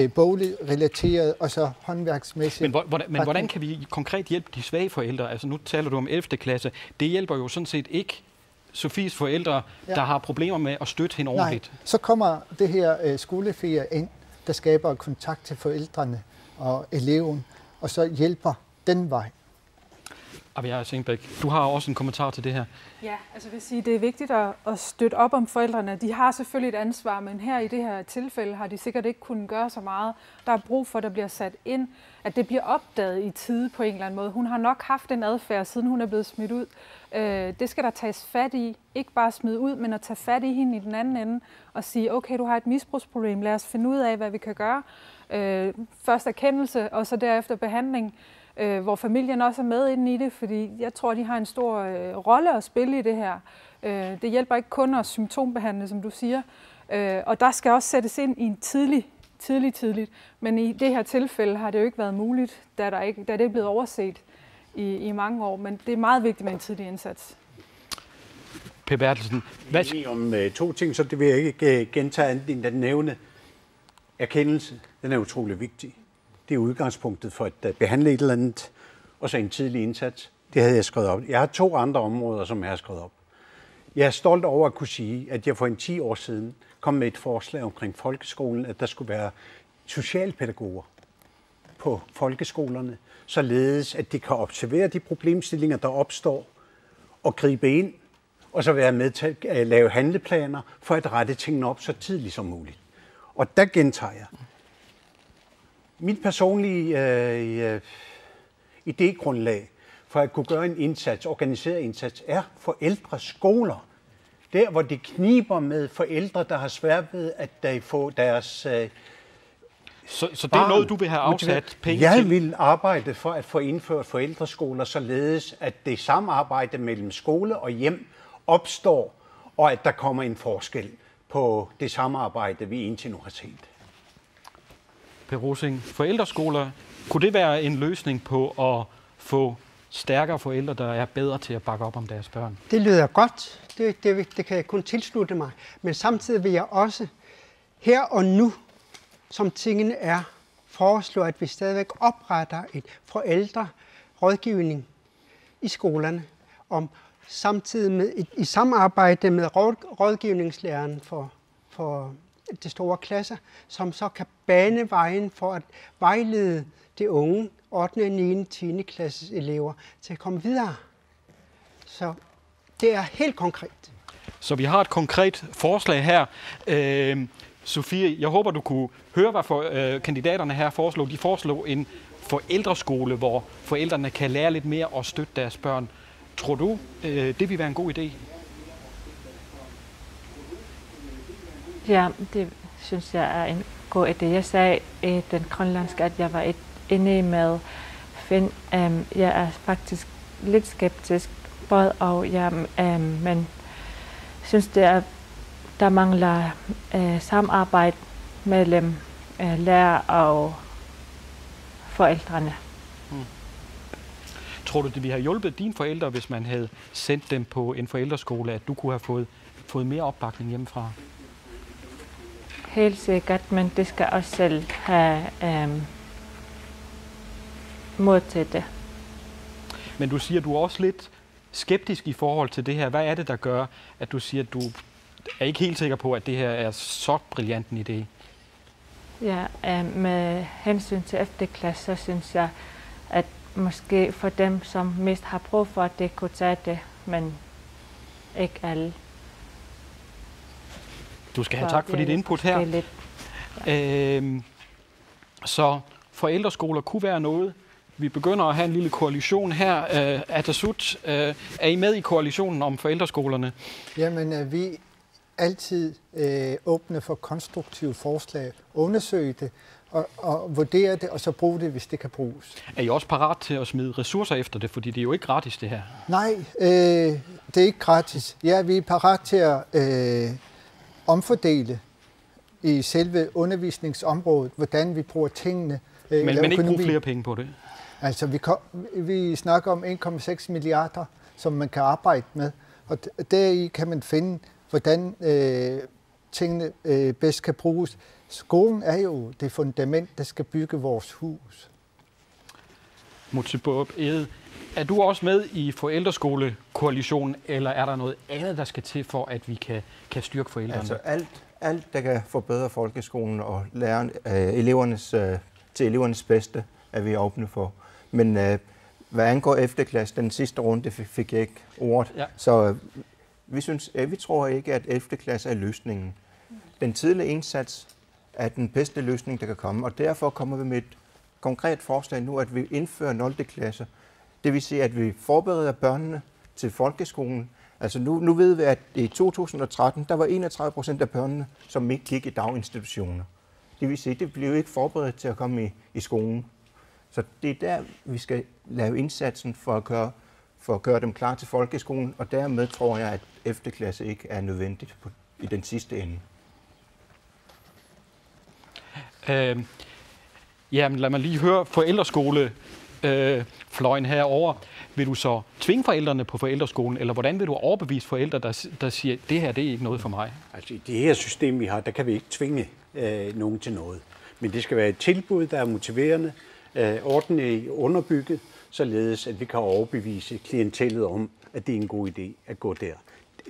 boligrelateret og så håndværksmæssigt. Men hvordan kan vi konkret hjælpe de svage forældre? Altså nu taler du om 11. klasse. Det hjælper jo sådan set ikke Sofies forældre, der har problemer med at støtte hende ordentligt. Nej, så kommer det her skoleferie ind, der skaber kontakt til forældrene og eleven, og så hjælper den vej. Abia Sengbæk, du har også en kommentar til det her. Ja, altså jeg vil sige, det er vigtigt at støtte op om forældrene. De har selvfølgelig et ansvar, men her i det her tilfælde har de sikkert ikke kunnet gøre så meget. Der er brug for, at der bliver sat ind, at det bliver opdaget i tide på en eller anden måde. Hun har nok haft en adfærd, siden hun er blevet smidt ud. Det skal der tages fat i. Ikke bare smide ud, men at tage fat i hende i den anden ende og sige, okay, du har et misbrugsproblem, lad os finde ud af, hvad vi kan gøre. Først erkendelse, og så derefter behandling. Hvor familien også er med inde i det, fordi jeg tror, de har en stor rolle at spille i det her. Det hjælper ikke kun at symptombehandle, som du siger, og der skal også sættes ind i en tidligt. Men i det her tilfælde har det jo ikke været muligt, da det er blevet overset i mange år, men det er meget vigtigt med en tidlig indsats. Per Bertelsen, hvad er om 2 ting, så det vil jeg ikke gentage andet end at nævne. Erkendelse, den er utrolig vigtig. Det er udgangspunktet for at behandle et eller andet, og så en tidlig indsats. Det havde jeg skrevet op. Jeg har 2 andre områder, som jeg har skrevet op. Jeg er stolt over at kunne sige, at jeg for 10 år siden kom med et forslag omkring folkeskolen, at der skulle være socialpædagoger på folkeskolerne, således at de kan observere de problemstillinger, der opstår, og gribe ind, og så være med til at lave handleplaner for at rette tingene op så tidligt som muligt. Og der gentager jeg. Mit personlige idégrundlag for at kunne gøre en indsats, organiseret indsats, er forældreskoler. Der, hvor det kniber med forældre, der har svært ved at få deres Så det er noget, du vil have afsat penge til? Jeg vil arbejde for at få indført forældreskoler, således at det samarbejde mellem skole og hjem opstår, og at der kommer en forskel på det samarbejde, vi indtil nu har set. Per Rosing, forældreskoler, kunne det være en løsning på at få stærkere forældre, der er bedre til at bakke op om deres børn? Det lyder godt. Det kan jeg kun tilslutte mig. Men samtidig vil jeg også her og nu, som tingene er, foreslå, at vi stadigvæk opretter et forældrerådgivning i skolerne, samtidig med i samarbejde med rådgivningslæreren for de store klasser, som så kan bane vejen for at vejlede de unge 8., 9., 10. klasses elever til at komme videre. Så det er helt konkret. Så vi har et konkret forslag her. Sofie, jeg håber, du kunne høre, hvad kandidaterne her foreslog. De foreslog en forældreskole, hvor forældrene kan lære lidt mere og støtte deres børn. Tror du, det vil være en god idé? Ja, det synes jeg er en god idé. Jeg sagde i den grønlandske, at jeg var enig med Finn. Jeg er faktisk lidt skeptisk, både og men synes, der mangler samarbejde mellem lærer og forældrene. Tror du, det ville have hjulpet dine forældre, hvis man havde sendt dem på en forældreskole, at du kunne have fået mere opbakning hjemmefra? Helt sikkert, men det skal også selv have mod til det. Men du siger, at du er også lidt skeptisk i forhold til det her. Hvad er det, der gør, at du siger, at du er ikke helt sikker på, at det her er så brilliant en idé? Ja, med hensyn til efterklasse, så synes jeg, at måske for dem, som mest har brug for det, kunne tage det, men ikke alle. Du skal have tak for dit input her. Lidt, ja. Så forældreskoler kunne være noget. Vi begynder at have en lille koalition her. Atasut, er I med i koalitionen om forældreskolerne? Jamen, vi altid åbne for konstruktive forslag, undersøge det, og vurdere det, og så bruge det, hvis det kan bruges. Er I også parat til at smide ressourcer efter det? Fordi det er jo ikke gratis, det her. Nej, det er ikke gratis. Ja, vi er parat til at omfordele i selve undervisningsområdet, hvordan vi bruger tingene. Men ikke bruge flere penge på det? Altså, vi snakker om 1,6 milliarder, som man kan arbejde med, og deri kan man finde, hvordan tingene bedst kan bruges. Skolen er jo det fundament, der skal bygge vores hus. Mutibob Ede, er du også med i forældreskolekoalitionen, eller er der noget andet, der skal til for, at vi kan styrke forældrene? Altså alt der kan forbedre folkeskolen og til elevernes bedste, er vi åbne for. Men hvad angår efterklasse, den sidste runde fik jeg ikke ordet, ja. Så vi tror ikke, at efterklasse er løsningen. Den tidlige indsats er den bedste løsning, der kan komme, og derfor kommer vi med et konkret forslag nu, at vi indfører 0. klasse. Det vil sige, at vi forbereder børnene til folkeskolen. Altså nu ved vi, at i 2013, der var 31% af børnene, som ikke gik i daginstitutioner. Det vil sige, at det blev ikke forberedt til at komme i skolen. Så det er der, vi skal lave indsatsen for at gøre dem klar til folkeskolen, og dermed tror jeg, at efterklasse ikke er nødvendigt i den sidste ende. Jamen, lad mig lige høre forældreskolefløjen herover. Vil du så tvinge forældrene på forældreskolen, eller hvordan vil du overbevise forældre, der siger, at det her det er ikke noget for mig? Altså i det her system, vi har, der kan vi ikke tvinge nogen til noget. Men det skal være et tilbud, der er motiverende, ordentligt underbygget, således at vi kan overbevise klientellet om, at det er en god idé at gå der.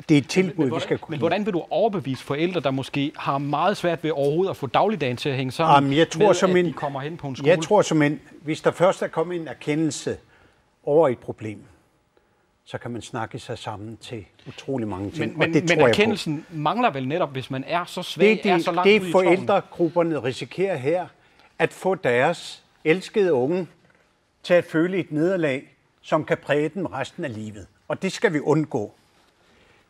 Det er et tilbud, vi skal kunne. Men hvordan vil du overbevise forældre, der måske har meget svært ved overhovedet at få dagligdagen til at hænge sammen, jeg tror, at de kommer hen på en skole? Jeg tror hvis der først er kommet en erkendelse over et problem, så kan man snakke sig sammen til utrolig mange ting. Men erkendelsen mangler vel netop, hvis man er så svag, er så langt ude i det forældregrupperne risikerer her, at få deres elskede unge til at føle et nederlag, som kan præge dem resten af livet. Og det skal vi undgå.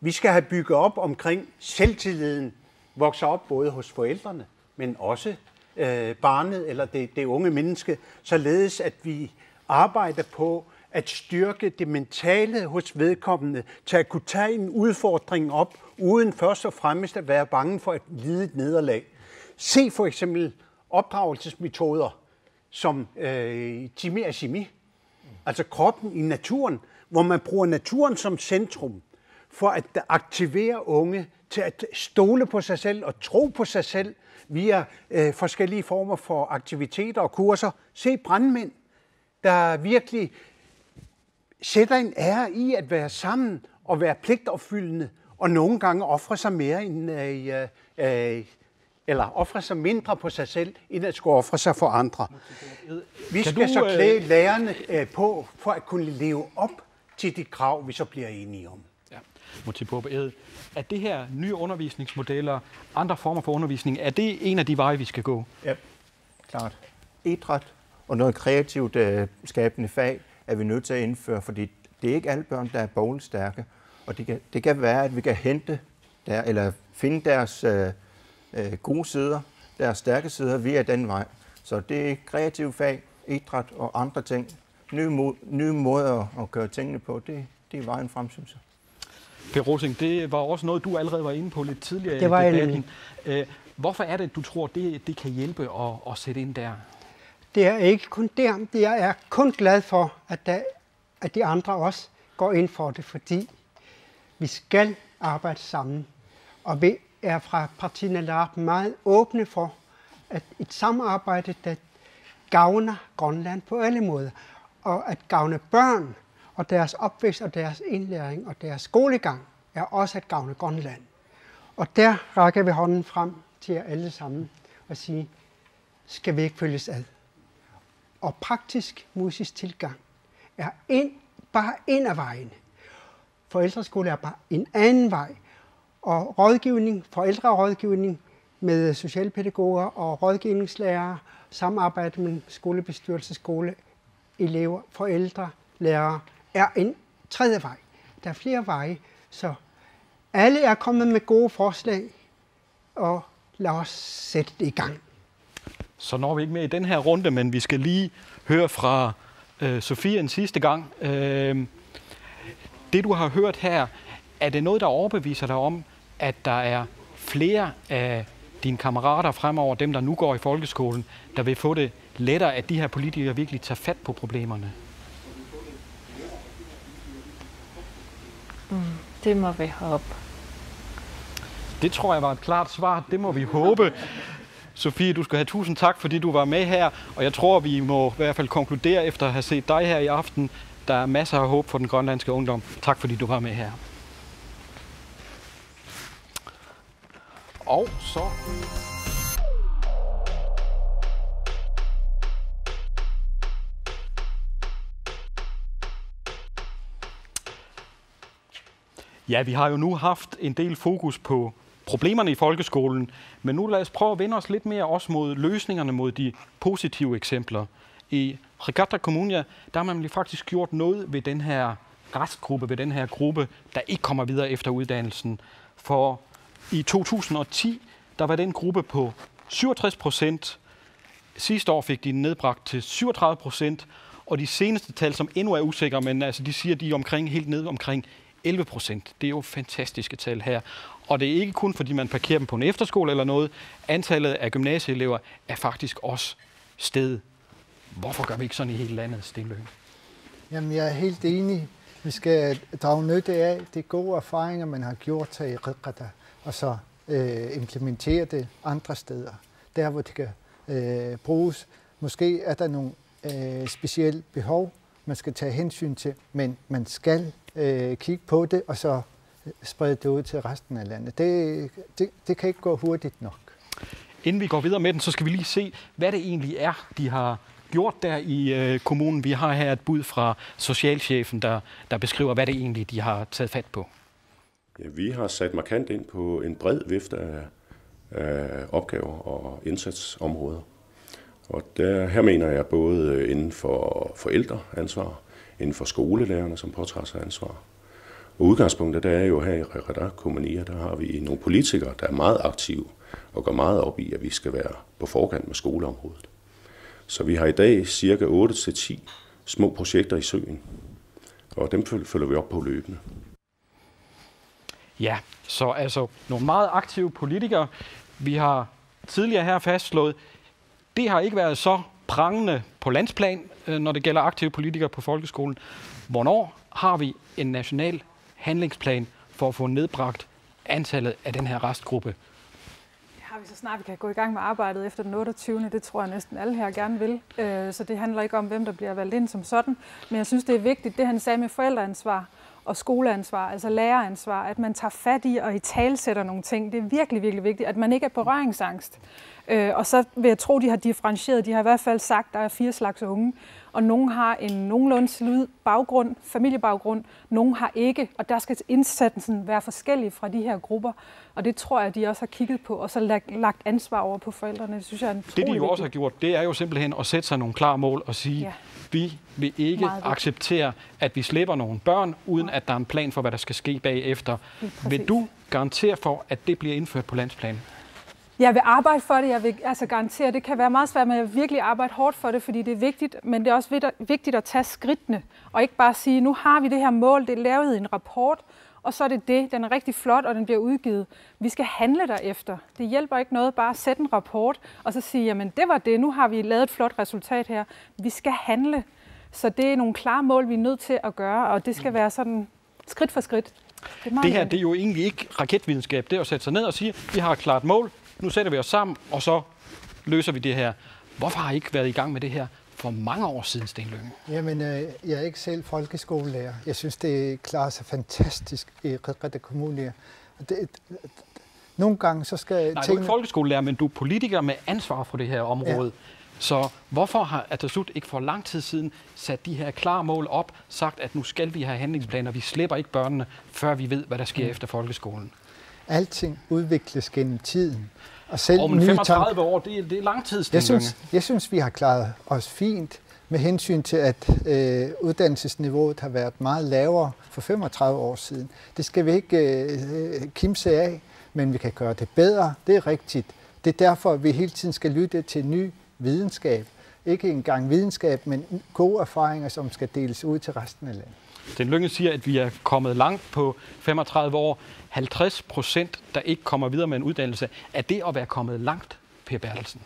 Vi skal have bygget op omkring selvtilliden, vokser op både hos forældrene, men også barnet eller det unge menneske, således at vi arbejder på at styrke det mentale hos vedkommende, til at kunne tage en udfordring op, uden først og fremmest at være bange for at lide et nederlag. Se for eksempel opdragelsesmetoder som Jimmy Ashimi, altså kroppen i naturen, hvor man bruger naturen som centrum for at aktivere unge til at stole på sig selv og tro på sig selv via forskellige former for aktiviteter og kurser. Se brandmænd, der virkelig sætter en ære i at være sammen og være pligtopfyldende, og nogle gange ofre sig mere end eller ofre sig mindre på sig selv, end at skulle ofre sig for andre. Vi skal så klæde lærerne på, for at kunne leve op til de krav, vi så bliver enige om. Ja. Mutibob Ede, er det her nye undervisningsmodeller, andre former for undervisning, er det en af de veje, vi skal gå? Ja, klart. Idræt og noget kreativt skabende fag er vi nødt til at indføre, fordi det er ikke alle børn, der er bogligt stærke. Og det kan være, at vi kan finde deres gode sider, deres stærke sider via den vej. Så det er kreative fag, idræt og andre ting. Nye måder at gøre tingene på, det er vejen frem, synes jeg. Per Rosing, det var også noget, du allerede var inde på lidt tidligere i debatten. Hvorfor er det, du tror, det kan hjælpe at sætte ind der? Det er ikke kun der. Jeg er kun glad for, at de andre også går ind for det, fordi vi skal arbejde sammen. Og vi er fra Partierne LARP meget åbne for at et samarbejde, der gavner Grønland på alle måder. Og at gavne børn og deres opvækst og deres indlæring og deres skolegang er også at gavne Grønland. Og der rækker vi hånden frem til jer alle sammen og sige, skal vi ikke følges ad? Og praktisk musisk tilgang er bare en af vejene. Forældreskole er bare en anden vej. Og rådgivning, forældrerådgivning med socialpædagoger og rådgivningslærere, samarbejde med skolebestyrelse, skoleelever, forældre, lærere, er en tredje vej. Der er flere veje, så alle er kommet med gode forslag, og lad os sætte det i gang. så når vi ikke med i den her runde, men vi skal lige høre fra Sofie en sidste gang. Det, du har hørt her, er det noget, der overbeviser dig om, at der er flere af dine kammerater fremover, dem der nu går i folkeskolen, der vil få det lettere, at de her politikere virkelig tager fat på problemerne? Det må vi håbe. Det tror jeg var et klart svar. Det må vi håbe. Sofie, du skal have tusind tak, fordi du var med her, og jeg tror, vi må i hvert fald konkludere efter at have set dig her i aften. Der er masser af håb for den grønlandske ungdom. Tak fordi du var med her. Og så... Ja, vi har jo nu haft en del fokus på problemerne i folkeskolen, men nu lad os prøve at vende os lidt mere også mod løsningerne, mod de positive eksempler. I Regatta Kommune, der har man faktisk gjort noget ved den her restgruppe, ved den her gruppe, der ikke kommer videre efter uddannelsen. For i 2010, der var den gruppe på 67%. Sidste år fik de nedbragt til 37%, og de seneste tal, som endnu er usikre, men altså, de siger, de er omkring, helt ned omkring 11%. Det er jo fantastiske tal her. Og det er ikke kun, fordi man parkerer dem på en efterskole eller noget. Antallet af gymnasieelever er faktisk også steget. Hvorfor gør vi ikke sådan i hele landet, Sten Lyng? Jamen, jeg er helt enig. Vi skal drage nytte af de gode erfaringer, man har gjort sig i Regatta, og så implementere det andre steder. Der, hvor det kan bruges. Måske er der nogle specielle behov, man skal tage hensyn til, men man skal kigge på det, og så sprede det ud til resten af landet. Det kan ikke gå hurtigt nok. Inden vi går videre med den, så skal vi lige se, hvad det egentlig er, de har gjort der i kommunen. Vi har her et bud fra socialchefen, der beskriver, hvad det egentlig de har taget fat på. Ja, vi har sat markant ind på en bred vifte af opgaver og indsatsområder. Og her mener jeg både inden for forældreansvar, inden for skolelærerne, som påtager sig ansvar. Og udgangspunktet der er jo her i Regatta Kommune, der har vi nogle politikere, der er meget aktive og går meget op i, at vi skal være på forkant med skoleområdet. Så vi har i dag cirka 8-10 små projekter i søen, og dem følger vi op på løbende. Ja, så altså nogle meget aktive politikere. Vi har tidligere her fastslået, det har ikke været så prangende på landsplan, når det gælder aktive politikere på folkeskolen. Hvornår har vi en national handlingsplan for at få nedbragt antallet af den her restgruppe? Det har vi så snart vi kan gå i gang med arbejdet efter den 28. Det tror jeg næsten alle her gerne vil. Så det handler ikke om, hvem der bliver valgt ind som sådan. Men jeg synes, det er vigtigt, det han sagde med forældreansvar og skoleansvar, altså læreransvar, at man tager fat i og italesætter nogle ting. Det er virkelig, virkelig vigtigt, at man ikke er berøringsangst. Og så vil jeg tro, de har differentieret. De har i hvert fald sagt, at der er 4 slags unge, og nogle har en nogenlunde solid baggrund, familiebaggrund, nogle har ikke, og der skal indsatsen være forskellig fra de her grupper, og det tror jeg, de også har kigget på, og så lagt ansvar over på forældrene. Det synes jeg er en det, de jo også har gjort, det er jo simpelthen at sætte sig nogle klare mål og sige, ja, vi vil ikke acceptere, at vi slipper nogle børn, uden at der er en plan for, hvad der skal ske bagefter. Vil du garantere for, at det bliver indført på landsplan? Jeg vil arbejde for det, jeg vil altså garantere, det kan være meget svært, men jeg vil virkelig arbejde hårdt for det, fordi det er vigtigt, men det er også vigtigt at tage skridtene, og ikke bare sige, nu har vi det her mål, det er lavet i en rapport, og så er det det, den er rigtig flot, og den bliver udgivet. Vi skal handle derefter. Det hjælper ikke noget bare at sætte en rapport, og så sige, jamen det var det, nu har vi lavet et flot resultat her. Vi skal handle, så det er nogle klare mål, vi er nødt til at gøre, og det skal være sådan skridt for skridt. Det her, det er jo egentlig ikke raketvidenskab, det er at sætte sig ned og sige, vi har et klart mål, nu sætter vi os sammen, og så løser vi det her. Hvorfor har I ikke været i gang med det her for mange år siden, Sten Lyng? Jamen, jeg er ikke selv folkeskolelærer. Jeg synes, det klarer sig fantastisk i Regatta Kommune. Nogle gange så skal du er ikke folkeskolelærer, men du er politiker med ansvar for det her område. Ja. Så hvorfor har Atassut ikke for lang tid siden sat de her klare mål op, sagt, at nu skal vi have handlingsplaner, vi slipper ikke børnene, før vi ved, hvad der sker efter folkeskolen? Alting udvikles gennem tiden. Og selv men 35 år, det er lang tid, Sten Lyng. Jeg synes, vi har klaret os fint med hensyn til, at uddannelsesniveauet har været meget lavere for 35 år siden. Det skal vi ikke kimse af, men vi kan gøre det bedre. Det er rigtigt. Det er derfor, at vi hele tiden skal lytte til ny videnskab. Ikke engang videnskab, men gode erfaringer, som skal deles ud til resten af landet. Den Lynge siger, at vi er kommet langt på 35 år. 50%, der ikke kommer videre med en uddannelse. Er det at være kommet langt, Per Bertelsen?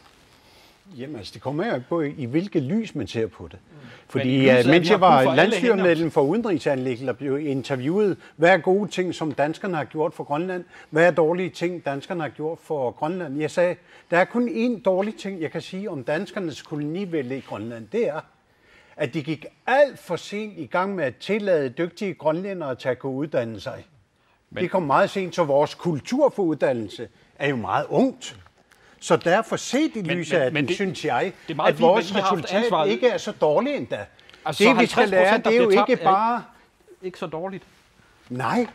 Jamen altså, det kommer jo på, i hvilket lys man ser på det. Fordi mens jeg var landsstyremedlem for udenrigsanliggender, blev interviewet, hvad er gode ting, som danskerne har gjort for Grønland? Hvad er dårlige ting, danskerne har gjort for Grønland? Jeg sagde, der er kun én dårlig ting, jeg kan sige om danskernes kolonivælde i Grønland. Det er, at de gik alt for sent i gang med at tillade dygtige grønlændere til at kunne uddanne sig. Det kom meget sent, så vores kultur for uddannelse er jo meget ungt. Så derfor set i lyset af den, synes jeg, at vores resultat ikke er så dårligt endda. Altså, det vi skal lære, det er jo ikke bare... Ikke så dårligt? Nej,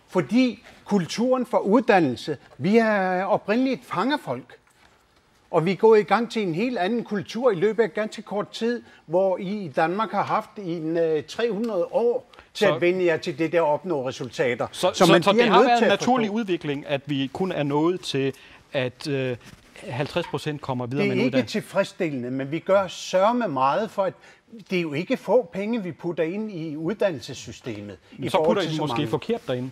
fordi kulturen for uddannelse, vi er oprindeligt fangerfolk. Og vi er gået i gang til en helt anden kultur i løbet af ganske kort tid, hvor I Danmark har haft en 300 år til at vende jer til det der opnå resultater. Så det har været en naturlig udvikling, at vi kun er nået til, at 50% kommer videre med det er ikke tilfredsstillende, men vi gør sørme meget for, at det er jo ikke få penge, vi putter ind i uddannelsessystemet. Så putter I måske forkert derinde.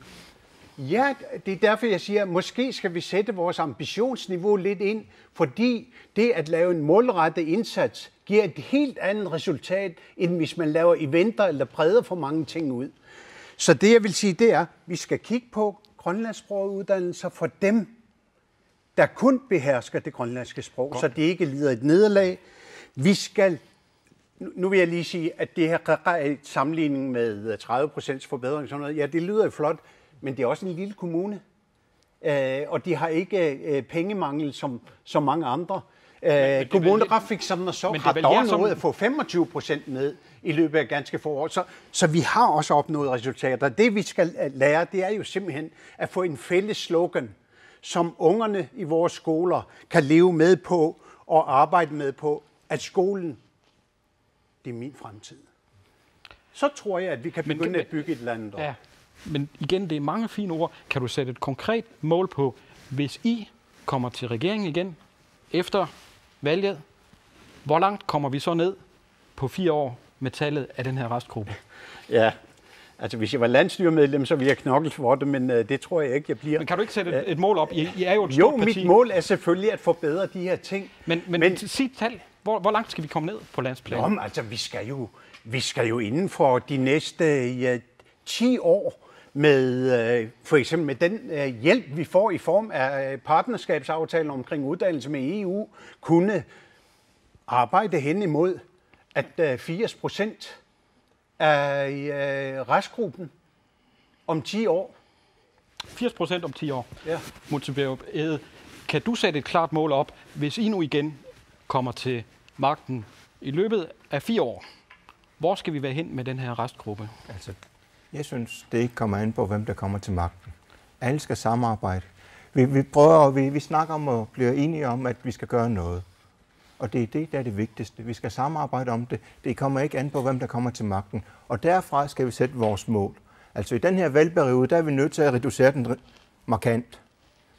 Ja, det er derfor, jeg siger, at måske skal vi sætte vores ambitionsniveau lidt ind, fordi det at lave en målrettet indsats giver et helt andet resultat, end hvis man laver eventer eller breder for mange ting ud. Så det, jeg vil sige, det er, at vi skal kigge på grønlandssprogede uddannelser for dem, der kun behersker det grønlandske sprog, godt, så det ikke lider et nederlag. Vi skal, nu vil jeg lige sige, at det her er et sammenligning med 30% forbedring, sådan noget. Ja, det lyder jo flot, men det er også en lille kommune, og de har ikke pengemangel som mange andre. Kommunegrafik, som der så har dog nået at få 25% ned i løbet af ganske få år. Så vi har også opnået resultater. Det vi skal lære, det er jo simpelthen at få en fælles slogan, som ungerne i vores skoler kan leve med på og arbejde med på, at skolen, det er min fremtid. Så tror jeg, at vi kan begynde at bygge et land op. Ja, men igen, det er mange fine ord. Kan du sætte et konkret mål på, hvis I kommer til regeringen igen efter valget, hvor langt kommer vi så ned på 4 år med tallet af den her restgruppe? Ja, altså hvis jeg var landsstyremedlem, så ville jeg knokle for det, men det tror jeg ikke, jeg bliver. Men kan du ikke sætte et mål op? I er jo et stort parti. Mit mål er selvfølgelig at forbedre de her ting. Men sig tal. Hvor langt skal vi komme ned på landsplan? Altså vi skal jo inden for de næste 10 år med for eksempel med den hjælp, vi får i form af partnerskabsaftalen omkring uddannelse med EU, kunne arbejde hen imod, at 80% af restgruppen om 10 år. 80% om 10 år? Ja. Motiveret. Kan du sætte et klart mål op, hvis I nu igen kommer til magten i løbet af 4 år? Hvor skal vi være hen med den her restgruppe? Altså, jeg synes, det ikke kommer an på, hvem der kommer til magten. Alle skal samarbejde. Vi snakker om at blive enige om, at vi skal gøre noget. Og det er det, der er det vigtigste. Vi skal samarbejde om det. Det kommer ikke an på, hvem der kommer til magten. Og derfra skal vi sætte vores mål. Altså i den her valgperiode, der er vi nødt til at reducere den markant.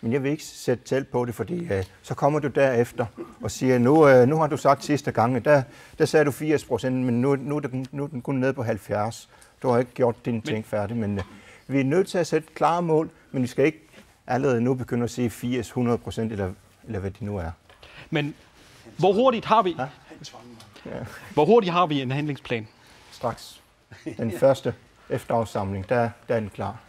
Men jeg vil ikke sætte tal på det, fordi så kommer du derefter og siger, nu har du sagt sidste gang, der sagde du 80%, men nu er den kun nede på 70%. Du har ikke gjort dine ting færdigt, men vi er nødt til at sætte klare mål, men vi skal ikke allerede nu begynde at sige 80-100% eller hvad det nu er. Men hvor hurtigt har vi? Hvor hurtigt har vi en handlingsplan? Straks. Den første efterårssamling, der er den klar.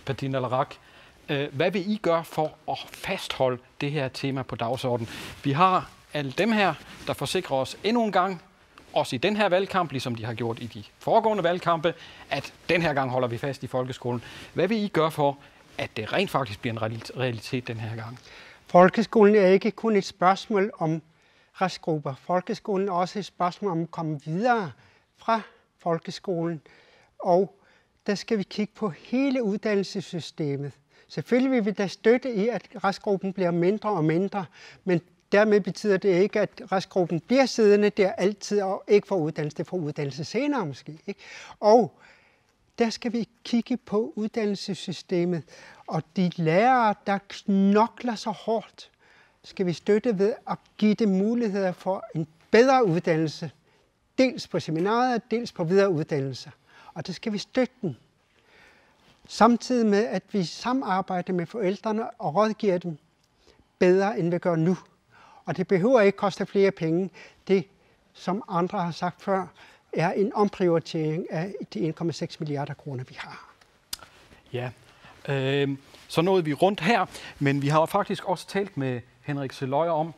Patina Larak, hvad vil I gøre for at fastholde det her tema på dagsordenen? Vi har alle dem her, der forsikrer os endnu en gang, også i den her valgkamp, ligesom de har gjort i de foregående valgkampe, at den her gang holder vi fast i folkeskolen. Hvad vil I gøre for, at det rent faktisk bliver en realitet den her gang? Folkeskolen er ikke kun et spørgsmål om restgrupper. Folkeskolen er også et spørgsmål om at komme videre fra folkeskolen. Og der skal vi kigge på hele uddannelsessystemet. Selvfølgelig vil vi da støtte i, at restgruppen bliver mindre og mindre, men dermed betyder det ikke, at restgruppen bliver siddende der altid og ikke får uddannelse. Det får uddannelse senere måske. Ikke? Og der skal vi kigge på uddannelsessystemet og de lærere, der knokler så hårdt skal vi støtte ved at give dem muligheder for en bedre uddannelse, dels på seminariet, dels på videre uddannelser. Og det skal vi støtte dem. Samtidig med, at vi samarbejder med forældrene og rådgiver dem bedre, end vi gør nu. Og det behøver ikke koste flere penge. Det, som andre har sagt før, er en omprioritering af de 1,6 milliarder kroner, vi har. Ja, så nåede vi rundt her, men vi har faktisk også talt med Henrik Seløje om,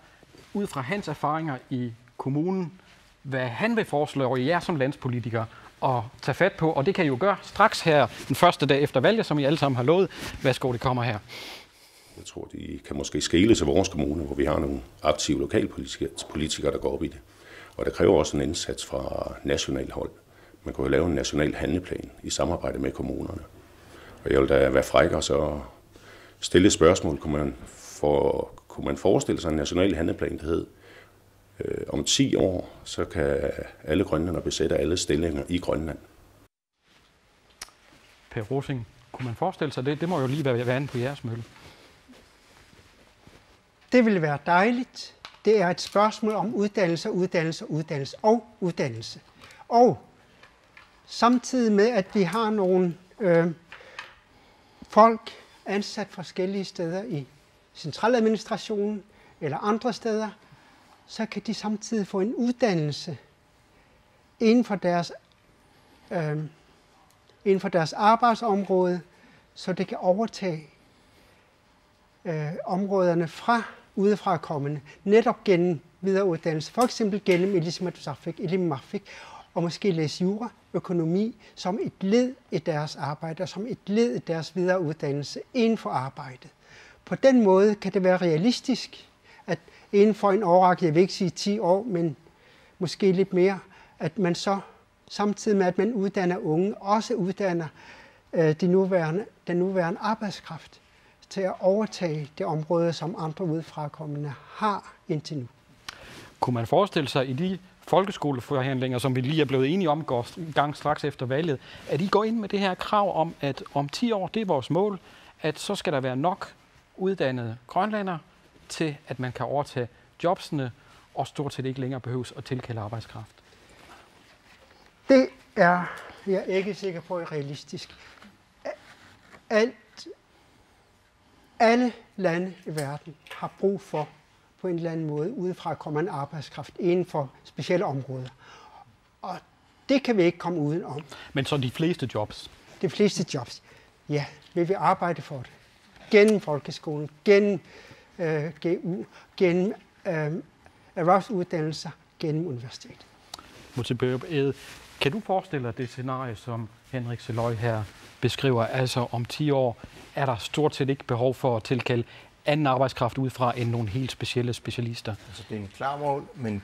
ud fra hans erfaringer i kommunen, hvad han vil foreslå jer som landspolitikere at tage fat på, og det kan I jo gøre straks her den første dag efter valget, som I alle sammen har lovet. Værsgo, det kommer her. Jeg tror, de kan måske skele til vores kommune, hvor vi har nogle aktive lokalpolitikere, der går op i det. Og det kræver også en indsats fra national hold. Man kunne jo lave en national handleplan i samarbejde med kommunerne. Og jeg vil da være fræk og så stille et spørgsmål. Kunne man forestille sig en national handleplan, der hed, om 10 år, så kan alle grønlændere besætte alle stillinger i Grønland? Per Rosing, kunne man forestille sig det? Det må jo lige være vand på jeres mølle. Det ville være dejligt. Det er et spørgsmål om uddannelse, uddannelse, uddannelse og uddannelse. Og samtidig med, at vi har nogle folk ansat forskellige steder i centraladministrationen eller andre steder, så kan de samtidig få en uddannelse inden for deres arbejdsområde, så det kan overtage områderne udefra kommende, netop gennem videreuddannelse, for eksempel gennem Elismattusarfik, og måske læse jura, økonomi, som et led i deres arbejde, og som et led i deres videreuddannelse inden for arbejdet. På den måde kan det være realistisk, at inden for en årrække, jeg vil ikke sige 10 år, men måske lidt mere, at man så samtidig med, at man uddanner unge, også uddanner den nuværende arbejdskraft til at overtage det område, som andre udefrakommende har indtil nu. Kunne man forestille sig i de folkeskoleforhandlinger, som vi lige er blevet enige om, går i gang straks efter valget, at I går ind med det her krav om, at om 10 år, det er vores mål, at så skal der være nok uddannede grønlændere til, at man kan overtage jobsene, og stort set ikke længere behøves at tilkalde arbejdskraft? Det er jeg ikke sikker på er realistisk. Alle lande i verden har brug for på en eller anden måde udefra kommende arbejdskraft inden for specielle områder. Og det kan vi ikke komme udenom. Men så de fleste jobs? De fleste jobs, ja. Vi vil arbejde for det. Gennem folkeskolen, gennem GU, gennem erhvervsuddannelser, gennem universitetet. Kan du forestille dig det scenarie, som Henrik Seløje her beskriver, altså om 10 år, er der stort set ikke behov for at tilkalde anden arbejdskraft udefra end nogle helt specielle specialister? Altså, det er en klar mål, men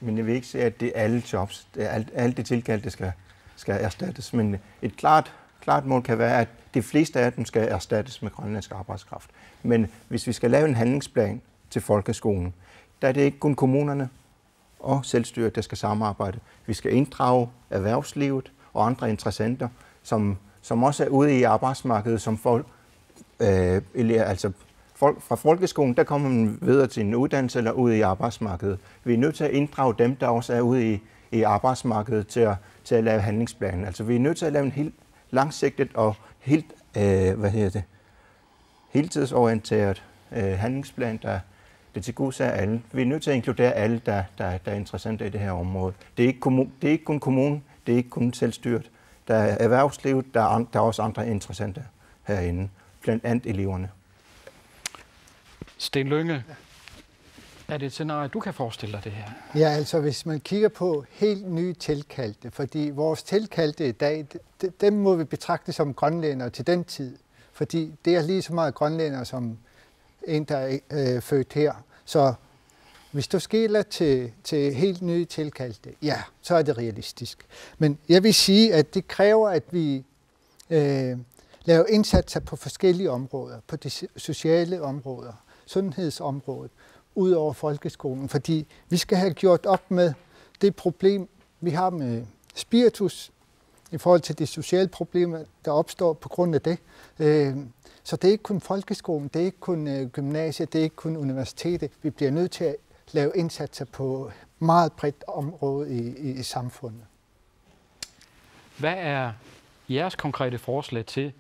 jeg vil ikke sige, at det er alle jobs, det er alt det tilkaldte skal erstattes. Men et klart mål kan være, at de fleste af dem skal erstattes med grønlandsk arbejdskraft. Men hvis vi skal lave en handlingsplan til folkeskolen, der er det ikke kun kommunerne og selvstyret, der skal samarbejde. Vi skal inddrage erhvervslivet og andre interessenter, som også er ude i arbejdsmarkedet, som folk, altså folk fra folkeskolen, der kommer man videre til en uddannelse eller ud i arbejdsmarkedet. Vi er nødt til at inddrage dem, der også er ude i arbejdsmarkedet til at lave handlingsplanen. Altså vi er nødt til at lave en helt langsigtet og helt, heltidsorienteret handlingsplan, der tilgodeser alle. Vi er nødt til at inkludere alle, der er interessante i det her område. Det er ikke kun kommunen, det er ikke kun selvstyret. Der er erhvervslivet, der er også andre interessante herinde, blandt andet eleverne. Sten Lynge, er det et scenarie, du kan forestille dig det her? Ja, altså hvis man kigger på helt nye tilkaldte, fordi vores tilkaldte i dag, dem må vi betragte som grønlændere til den tid, fordi det er lige så meget grønlændere som en, der er født her. Så hvis du skeler til helt nye tilkaldte, ja, så er det realistisk. Men jeg vil sige, at det kræver, at vi laver indsatser på forskellige områder, på de sociale områder, sundhedsområdet, ud over folkeskolen, fordi vi skal have gjort op med det problem, vi har med spiritus, i forhold til de sociale problemer, der opstår på grund af det. Så det er ikke kun folkeskolen, det er ikke kun gymnasiet, det er ikke kun universitetet. Vi bliver nødt til at lave indsatser på meget bredt område i samfundet. Hvad er jeres konkrete forslag til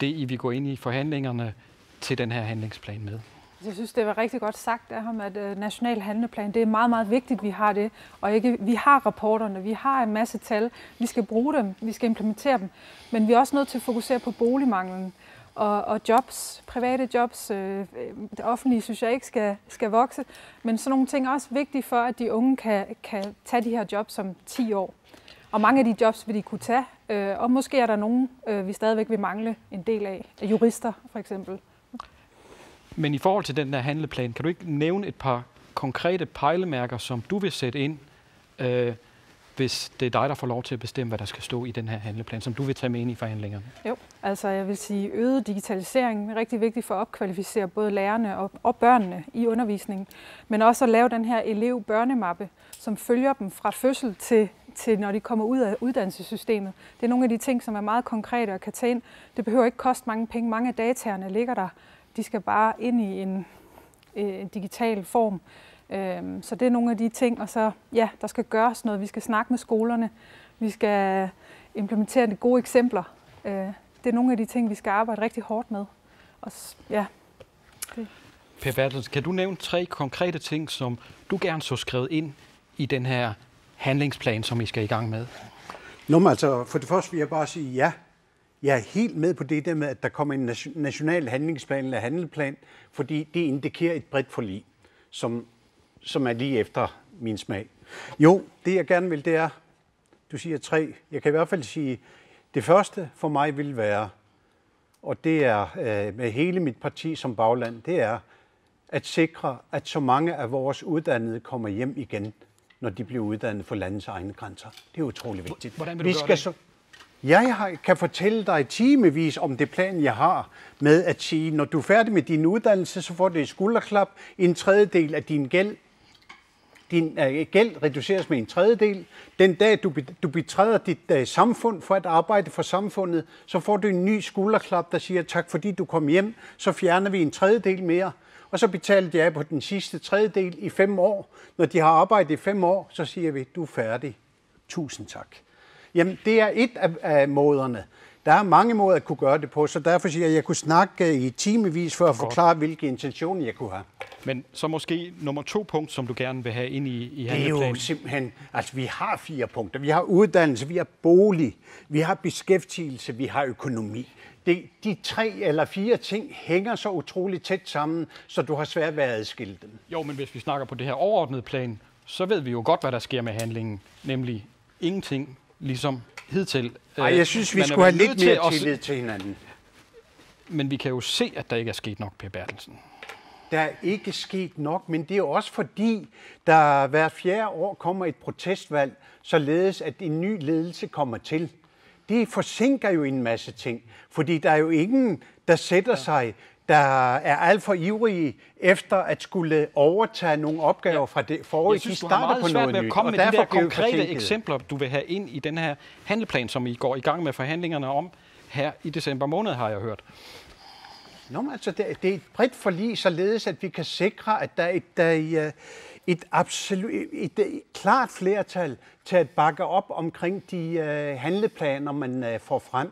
det, I vil gå ind i forhandlingerne til den her handlingsplan med? Jeg synes, det var rigtig godt sagt af ham, at national handleplan, det er meget, meget vigtigt, at vi har det. Og ikke, vi har rapporterne, vi har en masse tal, vi skal bruge dem, vi skal implementere dem. Men vi er også nødt til at fokusere på boligmanglen og jobs, private jobs. Det offentlige synes jeg ikke skal vokse. Men sådan nogle ting er også vigtige for, at de unge kan tage de her jobs om 10 år. Og mange af de jobs vil de kunne tage, og måske er der nogen, vi stadigvæk vil mangle en del af. Jurister for eksempel. Men i forhold til den der handleplan, kan du ikke nævne et par konkrete pejlemærker, som du vil sætte ind, hvis det er dig, der får lov til at bestemme, hvad der skal stå i den her handleplan, som du vil tage med ind i forhandlingerne? Jo, altså jeg vil sige, øget digitalisering er rigtig vigtigt for at opkvalificere både lærerne og børnene i undervisningen, men også at lave den her elev-børnemappe, som følger dem fra fødsel til når de kommer ud af uddannelsessystemet. Det er nogle af de ting, som er meget konkrete og kan tage ind. Det behøver ikke koste mange penge. Mange af dataerne ligger der. De skal bare ind i en digital form. Så det er nogle af de ting, og så ja, der skal gøres noget. Vi skal snakke med skolerne. Vi skal implementere de gode eksempler. Det er nogle af de ting, vi skal arbejde rigtig hårdt med. Og ja. Per Bertelsen, kan du nævne 3 konkrete ting, som du gerne så skrevet ind i den her handlingsplan, som I skal i gang med? Nå, men altså, for det første vil jeg bare sige ja. Jeg er helt med på det der med, at der kommer en national handlingsplan eller handelplan, fordi det indikerer et bredt forlig, som er lige efter min smag. Jo, det jeg gerne vil, det er, du siger 3, jeg kan i hvert fald sige, det første for mig vil være, og det er med hele mit parti som bagland, det er at sikre, at så mange af vores uddannede kommer hjem igen, når de bliver uddannet for landets egne grænser. Det er utrolig vigtigt. Hvordan vil du gøre det? Jeg kan fortælle dig timevis om det plan, jeg har med at sige, når du er færdig med din uddannelse, så får du et skulderklap. En tredjedel af din gæld reduceres med en tredjedel. Den dag, du betræder dit samfund for at arbejde for samfundet, så får du en ny skulderklap, der siger, tak fordi du kom hjem, så fjerner vi en tredjedel mere. Og så betaler de af på den sidste tredjedel i 5 år. Når de har arbejdet i 5 år, så siger vi, du er færdig. Tusind tak. Jamen, det er et af måderne. Der er mange måder at kunne gøre det på, så derfor siger jeg, at jeg kunne snakke i timevis for at forklare, hvilke intentioner jeg kunne have. Men så måske nummer 2 punkt, som du gerne vil have ind i handleplanen? Det er jo simpelthen, altså vi har 4 punkter. Vi har uddannelse, vi har bolig, vi har beskæftigelse, vi har økonomi. De 3 eller 4 ting hænger så utroligt tæt sammen, så du har svært ved at adskille dem. Jo, men hvis vi snakker på det her overordnede plan, så ved vi jo godt, hvad der sker med handlingen, nemlig ingenting, ligesom hidtil. Nej, jeg synes, vi skulle have lidt mere tillid til hinanden. Men vi kan jo se, at der ikke er sket nok, Per Bertelsen. Der er ikke sket nok, men det er jo også fordi, der hvert 4. år kommer et protestvalg, således at en ny ledelse kommer til. Det forsinker jo en masse ting, fordi der er jo ingen, der sætter sig, der er alt for ivrige efter at skulle overtage nogle opgaver fra det forrige. Jeg synes, du har meget svært ved at komme med de der konkrete eksempler, du vil have ind i den her handleplan, som I går i gang med forhandlingerne om her i december måned, har jeg hørt. Nå, men altså, det er et bredt forlig, således at vi kan sikre, at der er et klart flertal til at bakke op omkring de handleplaner, man får frem.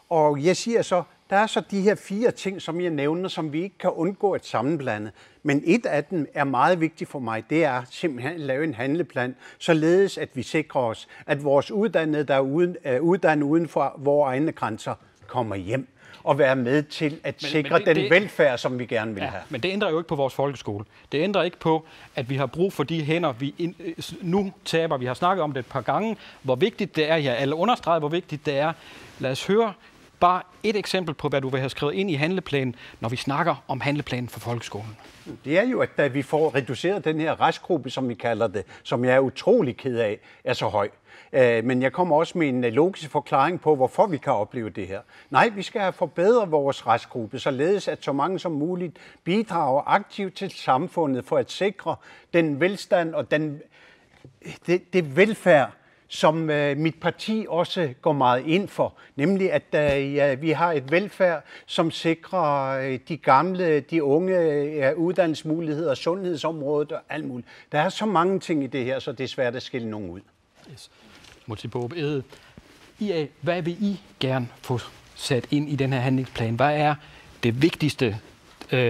Og jeg siger så, der er så de her 4 ting, som jeg nævner, som vi ikke kan undgå at sammenblande. Men et af dem er meget vigtigt for mig, det er simpelthen at lave en handleplan, således at vi sikrer os, at vores uddannede, der er uddannet uden for vores egne grænser, kommer hjem og være med til at sikre den velfærd, som vi gerne vil have. Men det ændrer jo ikke på vores folkeskole. Det ændrer ikke på, at vi har brug for de hænder, vi nu taber. Vi har snakket om det et par gange, hvor vigtigt det er. Jeg alle understreget, hvor vigtigt det er. Lad os høre bare et eksempel på, hvad du vil have skrevet ind i handleplanen, når vi snakker om handleplanen for folkeskolen. Det er jo, at da vi får reduceret den her restgruppe, som vi kalder det, som jeg er utrolig ked af, er så høj. Men jeg kommer også med en logisk forklaring på, hvorfor vi kan opleve det her. Nej, vi skal have forbedret vores restgruppe, således at så mange som muligt bidrager aktivt til samfundet for at sikre den velstand og det velfærd, som mit parti også går meget ind for, nemlig at vi har et velfærd, som sikrer de gamle, de unge uddannelsesmuligheder, sundhedsområdet og alt muligt. Der er så mange ting i det her, så det er svært at skille nogen ud. Yes. IA, hvad vil I gerne få sat ind i den her handlingsplan? Hvad er det vigtigste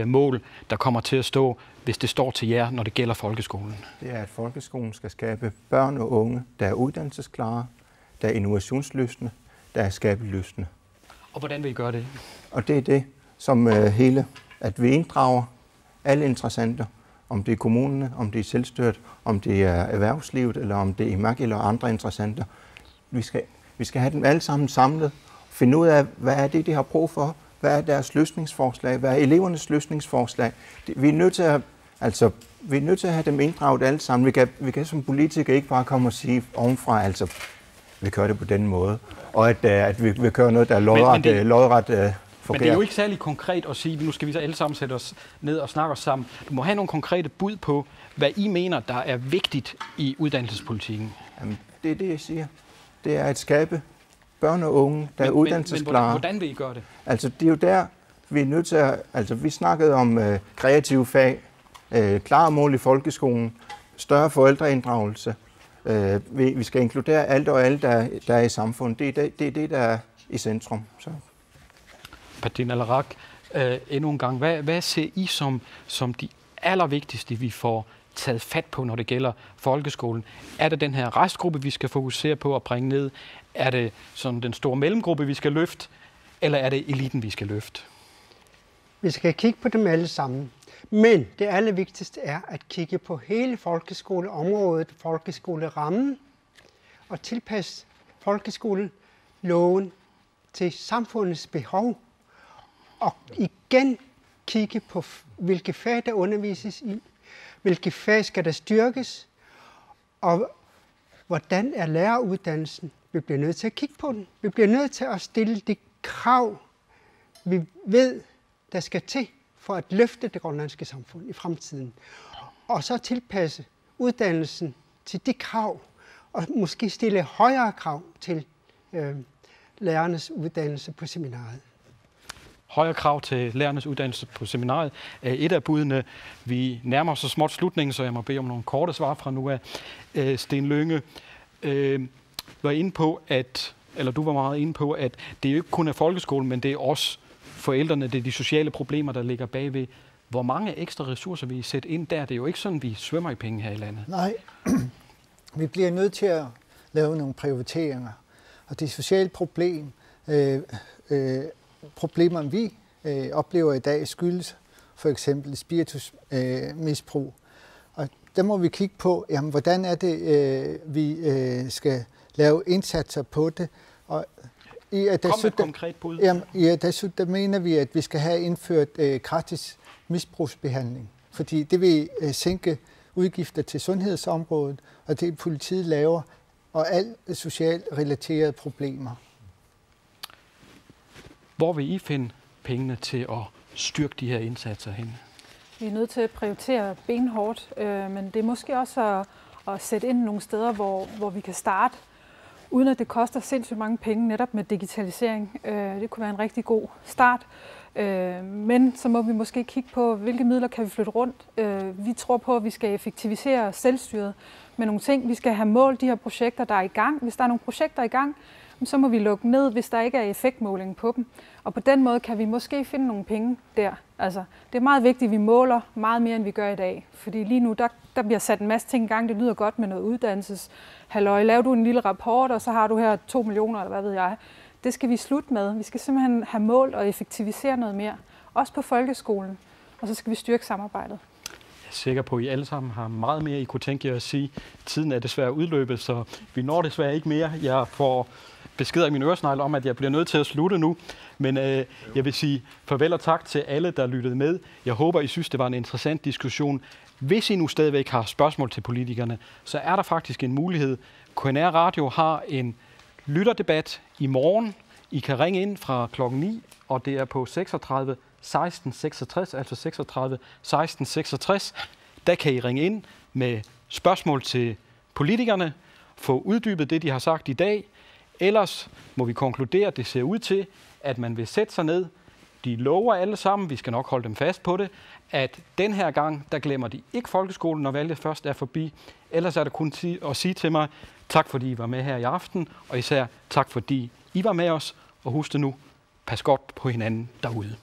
mål, der kommer til at stå, hvis det står til jer, når det gælder folkeskolen? Det er, at folkeskolen skal skabe børn og unge, der er uddannelsesklare, der er innovationslystne, der er skabelystne. Og hvordan vil I gøre det? Og det er det, som at vi inddrager alle interessenter, om det er kommunerne, om det er selvstyret, om det er erhvervslivet, eller om det er IMAG eller andre interessenter. Vi skal have dem alle sammen samlet, finde ud af, hvad er det, de har brug for, hvad er deres løsningsforslag, hvad er elevernes løsningsforslag. Vi er nødt til at have dem inddraget alle sammen. Vi kan som politikere ikke bare komme og sige ovenfra, altså vi kører det på den måde, og at vi kører noget, der er lodret men det er jo ikke særlig konkret at sige, nu skal vi så alle sammen sætte os ned og snakke os sammen. Du må have nogle konkrete bud på, hvad I mener, der er vigtigt i uddannelsespolitikken. Jamen, det er det, jeg siger. Det er at skabe børn og unge, der er uddannelsesklare. Men hvordan vil I gøre det? Altså, det er jo der, vi er nødt til at... Altså, vi snakkede om kreative fag, klare mål i folkeskolen, større forældreinddragelse. Vi skal inkludere alt og alle, der er i samfundet. Det er det, der er i centrum. Så. Perdine Alarak, endnu en gang. Hvad ser I som de allervigtigste, vi får taget fat på, når det gælder folkeskolen? Er det den her restgruppe, vi skal fokusere på at bringe ned? Er det sådan den store mellemgruppe, vi skal løfte? Eller er det eliten, vi skal løfte? Vi skal kigge på dem alle sammen. Men det allervigtigste er at kigge på hele folkeskoleområdet, folkeskolerammen, og tilpasse folkeskoleloven til samfundets behov. Og igen kigge på, hvilke fag der undervises i, hvilke fag skal der styrkes, og hvordan er læreruddannelsen. Vi bliver nødt til at kigge på den. Vi bliver nødt til at stille de krav, vi ved, der skal til for at løfte det grønlandske samfund i fremtiden. Og så tilpasse uddannelsen til de krav, og måske stille højere krav til lærernes uddannelse på seminariet. Højere krav til lærernes uddannelse på seminariet er et af budene. Vi nærmer os så småt slutningen, så jeg må bede om nogle korte svar fra nu af. Sten Lynge, var inde på, du var meget inde på, at det jo ikke kun er folkeskolen, men det er også forældrene, det er de sociale problemer, der ligger bagved. Hvor mange ekstra ressourcer vil I sætte ind der? Det er jo ikke sådan, vi svømmer i penge her i landet. Nej, vi bliver nødt til at lave nogle prioriteringer. Og det sociale problemer, vi oplever i dag, skyldes for eksempel spiritusmisbrug. Og der må vi kigge på, jamen, hvordan er det, vi skal lave indsatser på det. Og Kom med et konkret bud. Jamen, der mener vi, at vi skal have indført gratis misbrugsbehandling. Fordi det vil sænke udgifter til sundhedsområdet, og det politiet laver, og alle socialt relaterede problemer. Hvor vil I finde pengene til at styrke de her indsatser hen? Vi er nødt til at prioritere benhårdt, men det er måske også at sætte ind nogle steder, hvor vi kan starte, uden at det koster sindssygt mange penge, netop med digitalisering. Det kunne være en rigtig god start. Men så må vi måske kigge på, hvilke midler kan vi flytte rundt. Vi tror på, at vi skal effektivisere selvstyret med nogle ting. Vi skal have målt de her projekter, der er i gang. Hvis der er nogle projekter i gang, så må vi lukke ned, hvis der ikke er effektmåling på dem. Og på den måde kan vi måske finde nogle penge der. Altså, det er meget vigtigt, at vi måler meget mere, end vi gør i dag. Fordi lige nu, der bliver sat en masse ting i gang. Det lyder godt med noget uddannelseshalløj. Laver du en lille rapport, og så har du her 2 millioner, eller hvad ved jeg. Det skal vi slutte med. Vi skal simpelthen have målt og effektivisere noget mere. Også på folkeskolen. Og så skal vi styrke samarbejdet. Jeg er sikker på, at I alle sammen har meget mere, I kunne tænke jer at sige. Tiden er desværre udløbet, så vi når desværre ikke mere. Jeg får beskeder i min øresnegl om, at jeg bliver nødt til at slutte nu. Men jeg vil sige farvel og tak til alle, der lyttede med. Jeg håber, I synes, det var en interessant diskussion. Hvis I nu stadigvæk har spørgsmål til politikerne, så er der faktisk en mulighed. KNR Radio har en lytterdebat i morgen. I kan ringe ind fra klokken 9, og det er på 36 16 66, altså 36 16 66. Der kan I ringe ind med spørgsmål til politikerne, få uddybet det, de har sagt i dag. Ellers må vi konkludere, at det ser ud til, at man vil sætte sig ned. De lover alle sammen, vi skal nok holde dem fast på det, at den her gang, der glemmer de ikke folkeskolen, når valget først er forbi. Ellers er der kun at sige til mig, tak fordi I var med her i aften, og især tak fordi I var med os. Og husk det nu, pas godt på hinanden derude.